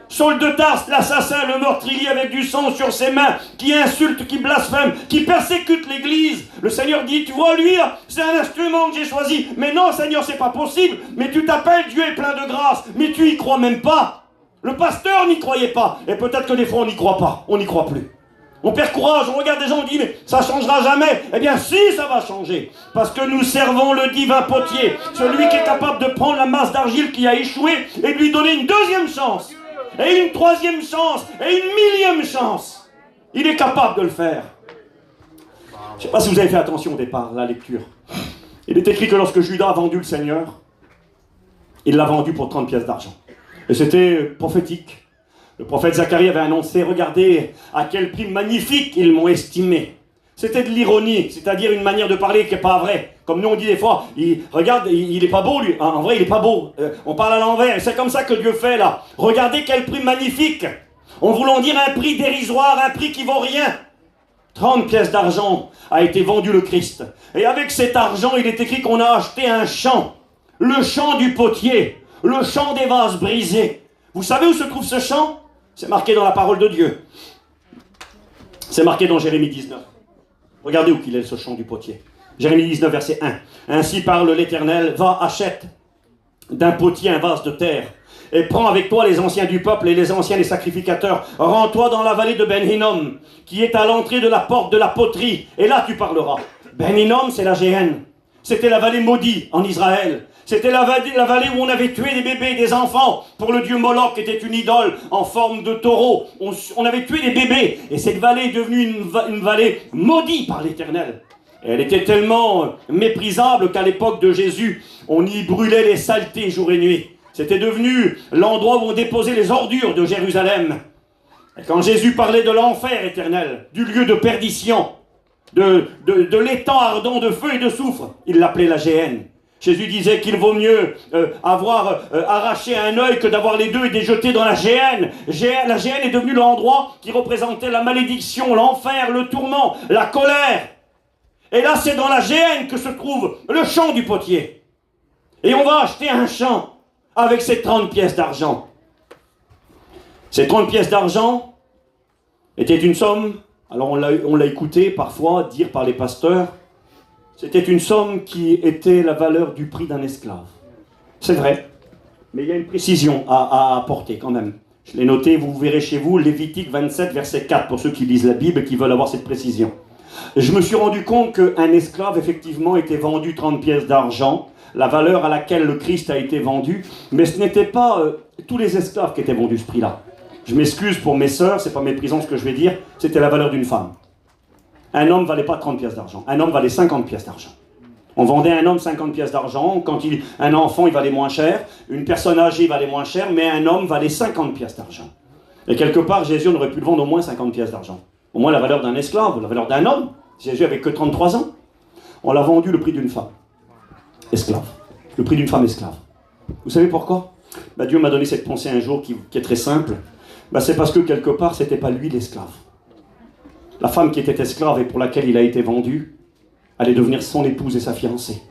Saul de Tarse, l'assassin, le meurtrier avec du sang sur ses mains, qui insulte, qui blasphème, qui persécute l'Église. Le Seigneur dit, tu vois lui, c'est un instrument que j'ai choisi. Mais non, Seigneur, c'est pas possible. Mais tu t'appelles Dieu est plein de grâce. Mais tu y crois même pas. Le pasteur n'y croyait pas. Et peut-être que des fois on n'y croit pas. On n'y croit plus. On perd courage, on regarde des gens, on dit mais ça changera jamais. Eh bien si, ça va changer. Parce que nous servons le divin potier. Celui qui est capable de prendre la masse d'argile qui a échoué et de lui donner une deuxième chance. Et une troisième chance. Et une millième chance. Il est capable de le faire. Je ne sais pas si vous avez fait attention au départ, la lecture. Il est écrit que lorsque Judas a vendu le Seigneur, il l'a vendu pour 30 pièces d'argent. Et c'était prophétique. Le prophète Zacharie avait annoncé, regardez à quel prix magnifique ils m'ont estimé. C'était de l'ironie, c'est-à-dire une manière de parler qui n'est pas vraie. Comme nous on dit des fois, regarde, il n'est pas beau lui. En vrai, il n'est pas beau. On parle à l'envers. C'est comme ça que Dieu fait là. Regardez quel prix magnifique. En voulant dire un prix dérisoire, un prix qui vaut rien. 30 pièces d'argent a été vendu le Christ. Et avec cet argent, il est écrit qu'on a acheté un champ. Le champ du potier. Le champ des vases brisés. Vous savez où se trouve ce champ? C'est marqué dans la parole de Dieu. C'est marqué dans Jérémie 19. Regardez où qu'il est ce champ du potier. Jérémie 19, verset 1. Ainsi parle l'Éternel, va, achète d'un potier un vase de terre, et prends avec toi les anciens du peuple et les anciens des sacrificateurs. Rends-toi dans la vallée de Ben Hinnom, qui est à l'entrée de la porte de la poterie, et là tu parleras. Ben Hinnom, c'est la Géhenne. C'était la vallée maudite en Israël. C'était la vallée où on avait tué des bébés et des enfants pour le dieu Moloch qui était une idole en forme de taureau. On avait tué des bébés et cette vallée est devenue une vallée maudite par l'Éternel. Elle était tellement méprisable qu'à l'époque de Jésus, on y brûlait les saletés jour et nuit. C'était devenu l'endroit où on déposait les ordures de Jérusalem. Et quand Jésus parlait de l'enfer éternel, du lieu de perdition, de l'étang ardent de feu et de soufre, il l'appelait la Géhenne. Jésus disait qu'il vaut mieux avoir arraché un œil que d'avoir les deux et les jeter dans la Géhenne. La Géhenne est devenue l'endroit qui représentait la malédiction, l'enfer, le tourment, la colère. Et là, c'est dans la Géhenne que se trouve le champ du potier. Et on va acheter un champ avec ces 30 pièces d'argent. Ces 30 pièces d'argent étaient une somme, alors on l'a écouté parfois dire par les pasteurs, c'était une somme qui était la valeur du prix d'un esclave. C'est vrai, mais il y a une précision à apporter quand même. Je l'ai noté, vous verrez chez vous, Lévitique 27, verset 4, pour ceux qui lisent la Bible et qui veulent avoir cette précision. Je me suis rendu compte qu'un esclave, effectivement, était vendu 30 pièces d'argent, la valeur à laquelle le Christ a été vendu, mais ce n'était pas tous les esclaves qui étaient vendus ce prix-là. Je m'excuse pour mes sœurs, c'est pas méprisant ce que je vais dire, c'était la valeur d'une femme. Un homme ne valait pas 30 pièces d'argent. Un homme valait 50 pièces d'argent. On vendait un homme 50 pièces d'argent. Quand un enfant, il valait moins cher. Une personne âgée valait moins cher. Mais un homme valait 50 pièces d'argent. Et quelque part, Jésus, on aurait pu le vendre au moins 50 pièces d'argent. Au moins la valeur d'un esclave, la valeur d'un homme. Jésus avait que 33 ans. On l'a vendu le prix d'une femme. Esclave. Le prix d'une femme esclave. Vous savez pourquoi? Dieu m'a donné cette pensée un jour qui est très simple. C'est parce que quelque part, ce n'était pas lui l'esclave. La femme qui était esclave et pour laquelle il a été vendu allait devenir son épouse et sa fiancée.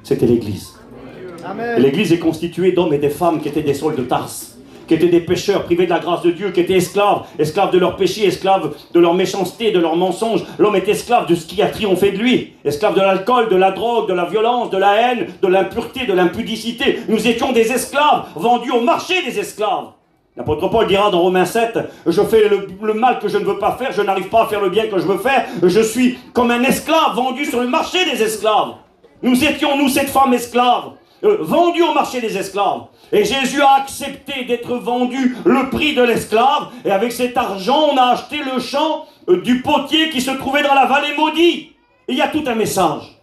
C'était l'Église. L'Église est constituée d'hommes et des femmes qui étaient des Sauls de Tarse, qui étaient des pécheurs privés de la grâce de Dieu, qui étaient esclaves, esclaves de leur péché, esclaves de leur méchanceté, de leur mensonge. L'homme est esclave de ce qui a triomphé de lui, esclave de l'alcool, de la drogue, de la violence, de la haine, de l'impureté, de l'impudicité. Nous étions des esclaves, vendus au marché des esclaves. L'apôtre Paul dira dans Romains 7, je fais le mal que je ne veux pas faire, je n'arrive pas à faire le bien que je veux faire, je suis comme un esclave vendu sur le marché des esclaves. Nous étions, nous, cette femme esclave, vendue au marché des esclaves. Et Jésus a accepté d'être vendu le prix de l'esclave, et avec cet argent, on a acheté le champ du potier qui se trouvait dans la vallée maudite. Et il y a tout un message.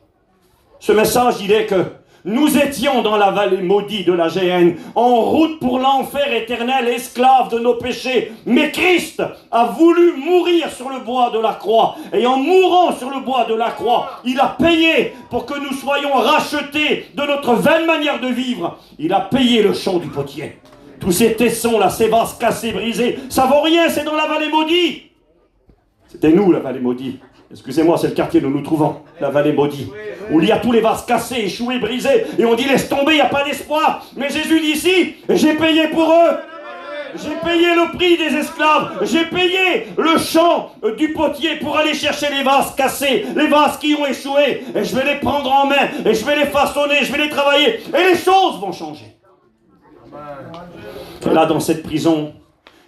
Ce message, il est que nous étions dans la vallée maudite de la géhenne, en route pour l'enfer éternel, esclaves de nos péchés. Mais Christ a voulu mourir sur le bois de la croix. Et en mourant sur le bois de la croix, il a payé pour que nous soyons rachetés de notre vaine manière de vivre. Il a payé le champ du potier. Tous ces tessons là, ces vases cassés, brisés, ça vaut rien, c'est dans la vallée maudite. C'était nous, la vallée maudite. Excusez-moi, c'est le quartier où nous nous trouvons, la vallée maudite, où il y a tous les vases cassés, échoués, brisés, et on dit laisse tomber, il n'y a pas d'espoir. Mais Jésus dit ici, j'ai payé pour eux. J'ai payé le prix des esclaves, j'ai payé le champ du potier pour aller chercher les vases cassés, les vases qui ont échoué, et je vais les prendre en main, et je vais les façonner, je vais les travailler, et les choses vont changer. Et là, dans cette prison,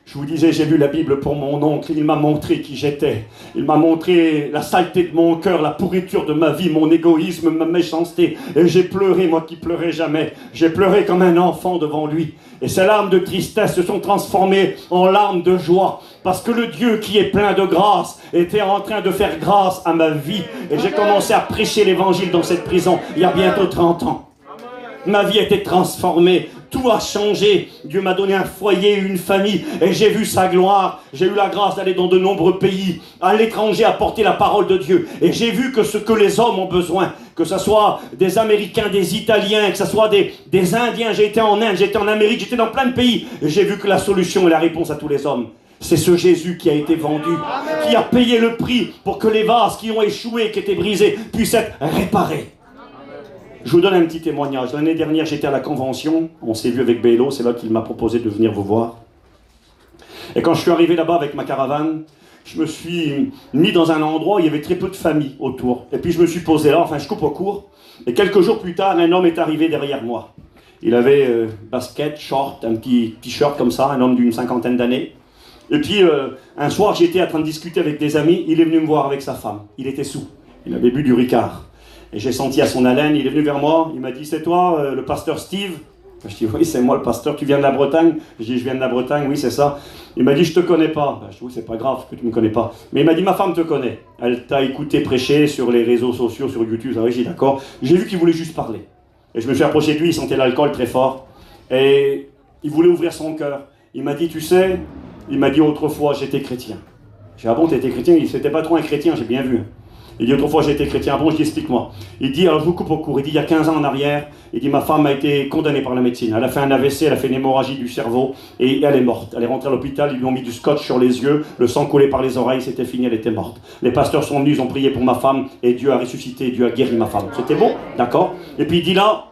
je vous disais, j'ai lu la Bible pour mon oncle, il m'a montré qui j'étais. Il m'a montré la saleté de mon cœur, la pourriture de ma vie, mon égoïsme, ma méchanceté. Et j'ai pleuré, moi qui pleurais jamais. J'ai pleuré comme un enfant devant lui. Et ces larmes de tristesse se sont transformées en larmes de joie. Parce que le Dieu qui est plein de grâce était en train de faire grâce à ma vie. Et j'ai commencé à prêcher l'évangile dans cette prison il y a bientôt 30 ans. Ma vie a été transformée. Tout a changé. Dieu m'a donné un foyer, une famille, et j'ai vu sa gloire. J'ai eu la grâce d'aller dans de nombreux pays, à l'étranger, apporter la parole de Dieu. Et j'ai vu que ce que les hommes ont besoin, que ce soit des Américains, des Italiens, que ce soit des Indiens, j'ai été en Inde, j'étais en Amérique, j'étais dans plein de pays, et j'ai vu que la solution et la réponse à tous les hommes, c'est ce Jésus qui a été vendu, qui a payé le prix pour que les vases qui ont échoué, qui étaient brisés, puissent être réparés. Je vous donne un petit témoignage. L'année dernière, j'étais à la convention. On s'est vu avec Bélo. C'est là qu'il m'a proposé de venir vous voir. Et quand je suis arrivé là-bas avec ma caravane, je me suis mis dans un endroit où il y avait très peu de familles autour. Et puis je me suis posé là, enfin je coupe au court. Et quelques jours plus tard, un homme est arrivé derrière moi. Il avait basket, short, un petit t-shirt comme ça, un homme d'une 50aine d'années. Et puis un soir, j'étais en train de discuter avec des amis. Il est venu me voir avec sa femme. Il était saoul. Il avait bu du Ricard. Et j'ai senti à son haleine, il est venu vers moi, il m'a dit « C'est toi, le pasteur Steve ?» Je dis « Oui, c'est moi le pasteur, tu viens de la Bretagne ?» Je dis « Je viens de la Bretagne, oui, c'est ça. » Il m'a dit « Je te connais pas. » Je dis « Oui, c'est pas grave que tu me connais pas. » Mais il m'a dit « Ma femme te connaît. Elle t'a écouté prêcher sur les réseaux sociaux, sur YouTube. » Ah oui, j'ai dit « D'accord. » J'ai vu qu'il voulait juste parler. Et je me suis approché de lui, il sentait l'alcool très fort. Et il voulait ouvrir son cœur. Il m'a dit « Tu sais, il m'a dit autrefois, j'étais chrétien. » J'ai dit « Ah bon, t'étais chrétien ?» Il n'était pas trop un chrétien, j'ai bien vu. Il dit, autrefois j'ai été chrétien. Bon, je dis, explique-moi. Il dit, alors je vous coupe au court. Il dit, il y a 15 ans en arrière, il dit, ma femme a été condamnée par la médecine. Elle a fait un AVC, elle a fait une hémorragie du cerveau et elle est morte. Elle est rentrée à l'hôpital, ils lui ont mis du scotch sur les yeux, le sang coulait par les oreilles, c'était fini, elle était morte. Les pasteurs sont venus, ils ont prié pour ma femme et Dieu a ressuscité, Dieu a guéri ma femme. C'était bon, d'accord? Et puis il dit là,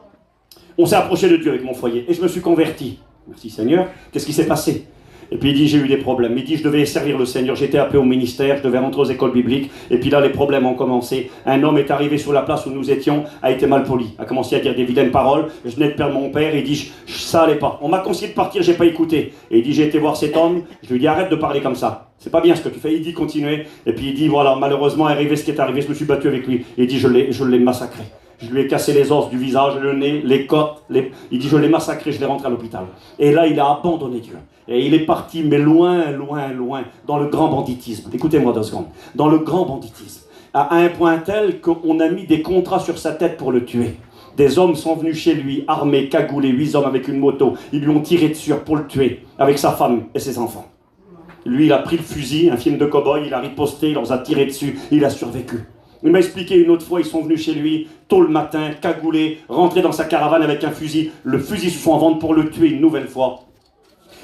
on s'est approché de Dieu avec mon foyer et je me suis converti. Merci Seigneur. Qu'est-ce qui s'est passé? Et puis il dit, j'ai eu des problèmes. Il dit, je devais servir le Seigneur. J'étais appelé au ministère, je devais rentrer aux écoles bibliques. Et puis là, les problèmes ont commencé. Un homme est arrivé sur la place où nous étions, a été mal poli, a commencé à dire des vilaines paroles. Je venais de perdre mon père. Il dit, ça allait pas. On m'a conseillé de partir, j'ai pas écouté. Et il dit, j'ai été voir cet homme. Je lui dis, arrête de parler comme ça. C'est pas bien ce que tu fais. Il dit, continuez. Et puis il dit, voilà, malheureusement, est arrivé ce qui est arrivé. Je me suis battu avec lui. Il dit, je l'ai massacré. Je lui ai cassé les os du visage, le nez, les côtes. Il dit, je l'ai massacré, je l'ai rentré à l'hôpital. Et là, il a abandonné Dieu. Et il est parti, mais loin, loin, loin, dans le grand banditisme. Écoutez-moi 2 secondes. Dans le grand banditisme. À un point tel qu'on a mis des contrats sur sa tête pour le tuer. Des hommes sont venus chez lui, armés, cagoulés, 8 hommes avec une moto. Ils lui ont tiré dessus pour le tuer, avec sa femme et ses enfants. Lui, il a pris le fusil, un film de cow-boy, il a riposté, il leur a tiré dessus, il a survécu. Il m'a expliqué une autre fois, ils sont venus chez lui, tôt le matin, cagoulés, rentrés dans sa caravane avec un fusil. Le fusil se sont en vente pour le tuer une nouvelle fois.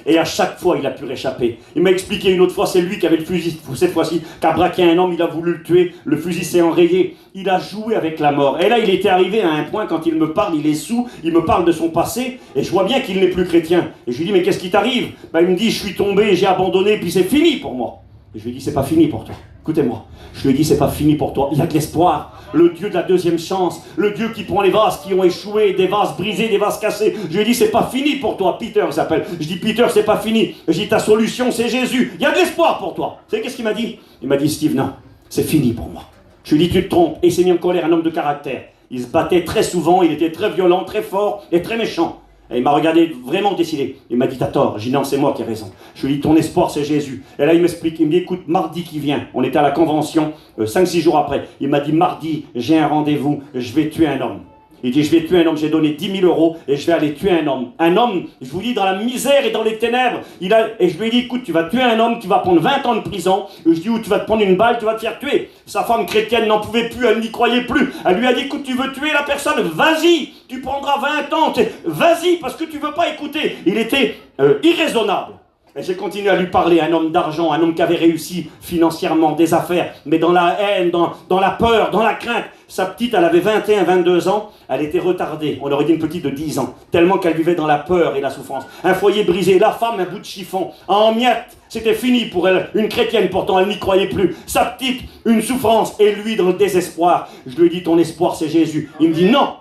Et à chaque fois, il a pu réchapper. Il m'a expliqué une autre fois, c'est lui qui avait le fusil, cette fois-ci, qui a braqué un homme, il a voulu le tuer, le fusil s'est enrayé. Il a joué avec la mort. Et là, il était arrivé à un point, quand il me parle, il est sous, il me parle de son passé, et je vois bien qu'il n'est plus chrétien. Et je lui dis, mais qu'est-ce qui t'arrive? Il me dit, je suis tombé, j'ai abandonné, puis c'est fini pour moi. Et je lui dis, c'est pas fini pour toi. Écoutez-moi, je lui ai dit, c'est pas fini pour toi, il y a de l'espoir. Le Dieu de la deuxième chance, le Dieu qui prend les vases qui ont échoué, des vases brisés, des vases cassés. Je lui ai dit, c'est pas fini pour toi. Peter s'appelle. Je dis, Peter, c'est pas fini. Je dis, ta solution, c'est Jésus. Il y a de l'espoir pour toi. Vous savez qu'est-ce qu'il m'a dit? Il m'a dit, Steve, non, c'est fini pour moi. Je lui ai dit, tu te trompes. Et il s'est mis en colère, un homme de caractère. Il se battait très souvent, il était très violent, très fort et très méchant. Et il m'a regardé vraiment décidé. Il m'a dit, t'as tort. J'ai dit, non, c'est moi qui ai raison. Je lui ai dit, ton espoir, c'est Jésus. Et là, il m'explique. Il me dit, écoute, mardi qui vient, on était à la convention, 5-6 jours après. Il m'a dit, mardi, j'ai un rendez-vous, je vais tuer un homme. Il dit, je vais tuer un homme, j'ai donné 10 000 € et je vais aller tuer un homme. Un homme, je vous dis, dans la misère et dans les ténèbres. Et je lui ai dit, écoute, tu vas tuer un homme, tu vas prendre 20 ans de prison. Je dis, où tu vas te prendre une balle, tu vas te faire tuer. Sa femme chrétienne n'en pouvait plus, elle n'y croyait plus. Elle lui a dit, écoute, tu veux tuer la personne, vas-y, tu prendras 20 ans, vas-y, parce que tu veux pas écouter. Il était irraisonnable. Et j'ai continué à lui parler, un homme d'argent, un homme qui avait réussi financièrement, des affaires, mais dans la haine, dans la peur, dans la crainte. Sa petite, elle avait 21, 22 ans, elle était retardée, on aurait dit une petite de 10 ans, tellement qu'elle vivait dans la peur et la souffrance. Un foyer brisé, la femme, un bout de chiffon, en miettes, c'était fini pour elle, une chrétienne pourtant, elle n'y croyait plus. Sa petite, une souffrance, et lui dans le désespoir. Je lui ai dit, ton espoir c'est Jésus. Il me dit non.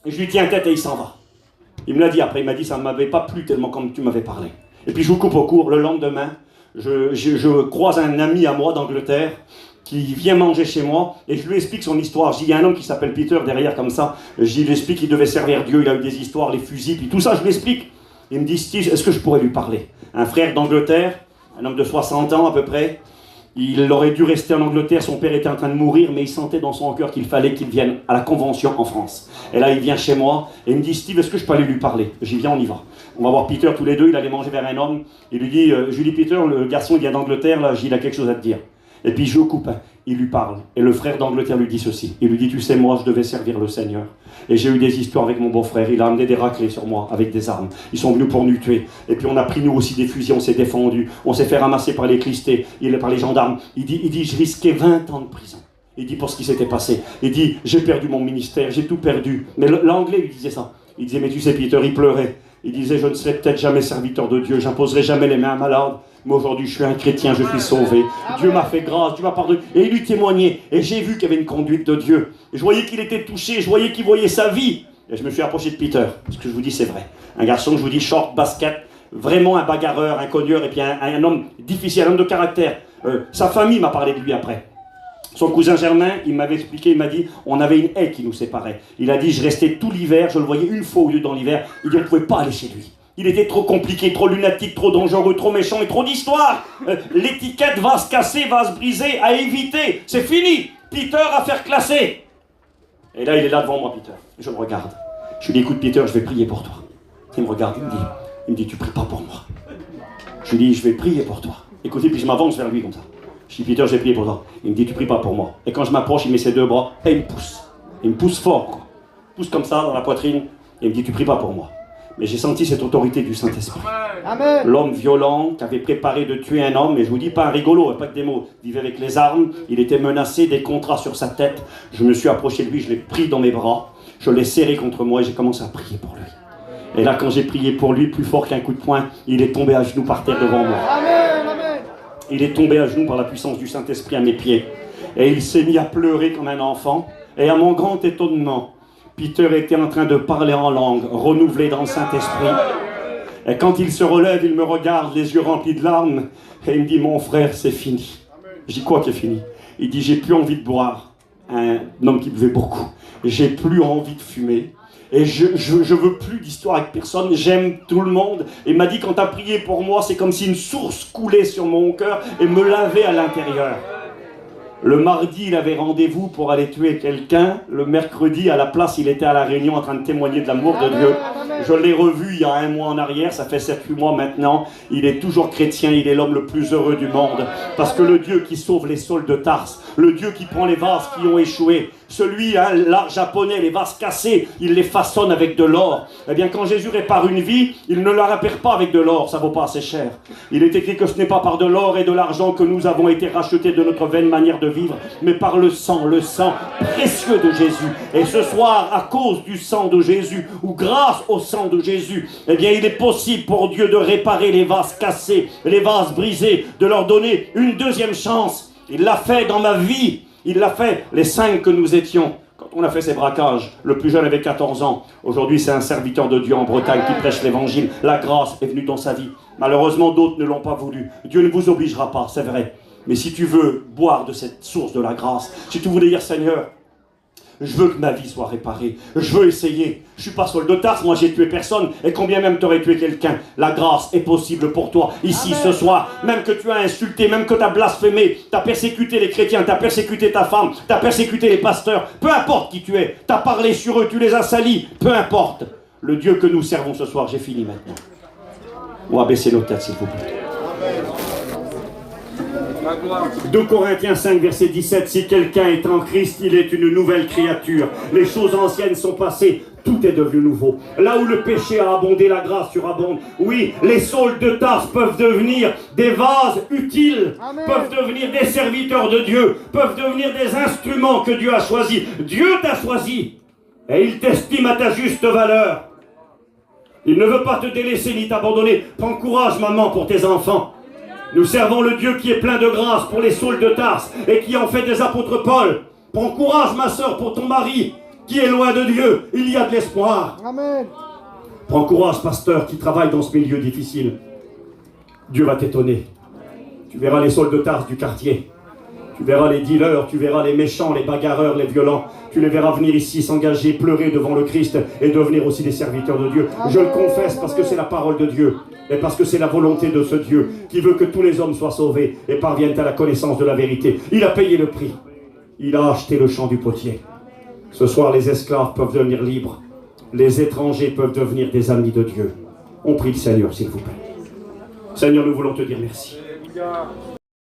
Et je lui tiens tête et il s'en va. Il me l'a dit après, il m'a dit, ça ne m'avait pas plu tellement comme tu m'avais parlé. Et puis je vous coupe au court, le lendemain, je croise un ami à moi d'Angleterre qui vient manger chez moi et je lui explique son histoire. Il y a un homme qui s'appelle Peter derrière comme ça, je lui explique qu'il devait servir Dieu, il a eu des histoires, les fusils, puis tout ça je lui explique. Il me dit, Steve, est-ce que je pourrais lui parler? Un frère d'Angleterre, un homme de 60 ans à peu près, il aurait dû rester en Angleterre, son père était en train de mourir, mais il sentait dans son cœur qu'il fallait qu'il vienne à la convention en France. Et là, il vient chez moi, et il me dit, Steve, est-ce que je peux aller lui parler? J'y viens, on y va. On va voir Peter tous les deux, il allait manger vers un homme. Il lui dit, je lui dis, Peter, le garçon, il vient d'Angleterre, là, il a quelque chose à te dire. Et puis je coupe, il lui parle. Et le frère d'Angleterre lui dit ceci. Il lui dit, tu sais, moi, je devais servir le Seigneur. Et j'ai eu des histoires avec mon beau-frère. Il a amené des raclés sur moi, avec des armes. Ils sont venus pour nous tuer. Et puis on a pris, nous aussi, des fusils, on s'est défendus. On s'est fait ramasser par les clistés, par les gendarmes. Il dit, je risquais 20 ans de prison. Il dit, pour ce qui s'était passé. Il dit, j'ai perdu mon ministère, j'ai tout perdu. Mais l'anglais lui disait ça. Il disait, mais tu sais, Peter, il pleurait. Il disait, je ne serai peut-être jamais serviteur de Dieu, j'imposerai jamais les mains à malade, mais aujourd'hui je suis un chrétien, je suis sauvé. Dieu m'a fait grâce, Dieu m'a pardonné. Et il lui témoignait. Et j'ai vu qu'il y avait une conduite de Dieu. Et je voyais qu'il était touché, je voyais qu'il voyait sa vie. Et je me suis approché de Peter, parce que je vous dis, c'est vrai. Un garçon, je vous dis, short, basket, vraiment un bagarreur, un cogneur, et puis un homme difficile, un homme de caractère. Sa famille m'a parlé de lui après. Son cousin Germain, il m'avait expliqué, il m'a dit, on avait une haie qui nous séparait. Il a dit, je restais tout l'hiver, je le voyais une fois au lieu dans l'hiver. Il dit, on ne pouvait pas aller chez lui. Il était trop compliqué, trop lunatique, trop dangereux, trop méchant et trop d'histoire. L'étiquette va se casser, va se briser, à éviter. C'est fini. Peter à faire classer. Et là, il est là devant moi, Peter. Je le regarde. Je lui dis, écoute, Peter, je vais prier pour toi. Il me regarde, il me dit, tu pries pas pour moi. Je lui dis, je vais prier pour toi. Écoutez, puis je m'avance vers lui comme ça. Je dis, Peter, j'ai prié pour toi. Il me dit, tu pries pas pour moi. Et quand je m'approche, il met ses deux bras et il me pousse. Il me pousse fort, quoi. Il pousse comme ça dans la poitrine et il me dit, tu pries pas pour moi. Mais j'ai senti cette autorité du Saint-Esprit. L'homme violent qui avait préparé de tuer un homme, et je vous dis pas un rigolo, pas que des mots, il vivait avec les armes, il était menacé, des contrats sur sa tête. Je me suis approché de lui, je l'ai pris dans mes bras, je l'ai serré contre moi et j'ai commencé à prier pour lui. Et là, quand j'ai prié pour lui, plus fort qu'un coup de poing, il est tombé à genoux par terre devant moi. Il est tombé à genoux par la puissance du Saint-Esprit à mes pieds. Et il s'est mis à pleurer comme un enfant. Et à mon grand étonnement, Peter était en train de parler en langue, renouvelé dans le Saint-Esprit. Et quand il se relève, il me regarde, les yeux remplis de larmes, et il me dit, mon frère, c'est fini. Je dis, quoi qui est fini? Il dit, j'ai plus envie de boire. Un homme qui buvait beaucoup. J'ai plus envie de fumer. Et je veux plus d'histoire avec personne, j'aime tout le monde. Et il m'a dit, quand tu as prié pour moi, c'est comme si une source coulait sur mon cœur et me lavait à l'intérieur. Le mardi, il avait rendez-vous pour aller tuer quelqu'un. Le mercredi, à la place, il était à la réunion en train de témoigner de l'amour de Dieu. Je l'ai revu il y a 1 mois en arrière, ça fait 7-8 mois maintenant. Il est toujours chrétien, il est l'homme le plus heureux du monde. Parce que le Dieu qui sauve les saules de Tarse, le Dieu qui prend les vases qui ont échoué, Celui, l'art japonais, les vases cassés, il les façonne avec de l'or. Eh bien, quand Jésus répare une vie, il ne la répare pas avec de l'or, ça vaut pas assez cher. Il est écrit que ce n'est pas par de l'or et de l'argent que nous avons été rachetés de notre vaine manière de vivre, mais par le sang précieux de Jésus. Et ce soir, à cause du sang de Jésus, ou grâce au sang de Jésus, eh bien, il est possible pour Dieu de réparer les vases cassés, les vases brisés, de leur donner une deuxième chance. Il l'a fait dans ma vie. Il l'a fait, les 5 que nous étions. Quand on a fait ces braquages, le plus jeune avait 14 ans. Aujourd'hui, c'est un serviteur de Dieu en Bretagne qui prêche l'évangile. La grâce est venue dans sa vie. Malheureusement, d'autres ne l'ont pas voulu. Dieu ne vous obligera pas, c'est vrai. Mais si tu veux boire de cette source de la grâce, si tu voulais dire, Seigneur, je veux que ma vie soit réparée. Je veux essayer. Je ne suis pas Saul de Tarse, moi j'ai tué personne. Et combien même tu aurais tué quelqu'un, la grâce est possible pour toi. Ici, Amen. Ce soir, même que tu as insulté, même que tu as blasphémé, tu as persécuté les chrétiens, tu as persécuté ta femme, tu as persécuté les pasteurs, peu importe qui tu es, tu as parlé sur eux, tu les as salis, peu importe. Le Dieu que nous servons ce soir, j'ai fini maintenant. On va baisser nos têtes, s'il vous plaît. 2 Corinthiens 5, verset 17. Si quelqu'un est en Christ, il est une nouvelle créature. Les choses anciennes sont passées, tout est devenu nouveau. Là où le péché a abondé, la grâce surabonde. Oui, les saules de Tarse peuvent devenir des vases utiles, Amen. Peuvent devenir des serviteurs de Dieu, peuvent devenir des instruments que Dieu a choisis. Dieu t'a choisi et il t'estime à ta juste valeur. Il ne veut pas te délaisser ni t'abandonner. Prends courage, maman, pour tes enfants. Nous servons le Dieu qui est plein de grâce pour les saules de Tarse et qui en fait des apôtres Paul. Prends courage, ma sœur, pour ton mari qui est loin de Dieu. Il y a de l'espoir. Amen. Prends courage, pasteur, qui travaille dans ce milieu difficile. Dieu va t'étonner. Tu verras les saules de Tarse du quartier. Tu verras les dealers, tu verras les méchants, les bagarreurs, les violents. Tu les verras venir ici s'engager, pleurer devant le Christ et devenir aussi des serviteurs de Dieu. Je le confesse parce que c'est la parole de Dieu et parce que c'est la volonté de ce Dieu qui veut que tous les hommes soient sauvés et parviennent à la connaissance de la vérité. Il a payé le prix. Il a acheté le champ du potier. Ce soir, les esclaves peuvent devenir libres. Les étrangers peuvent devenir des amis de Dieu. On prie le Seigneur, s'il vous plaît. Seigneur, nous voulons te dire merci.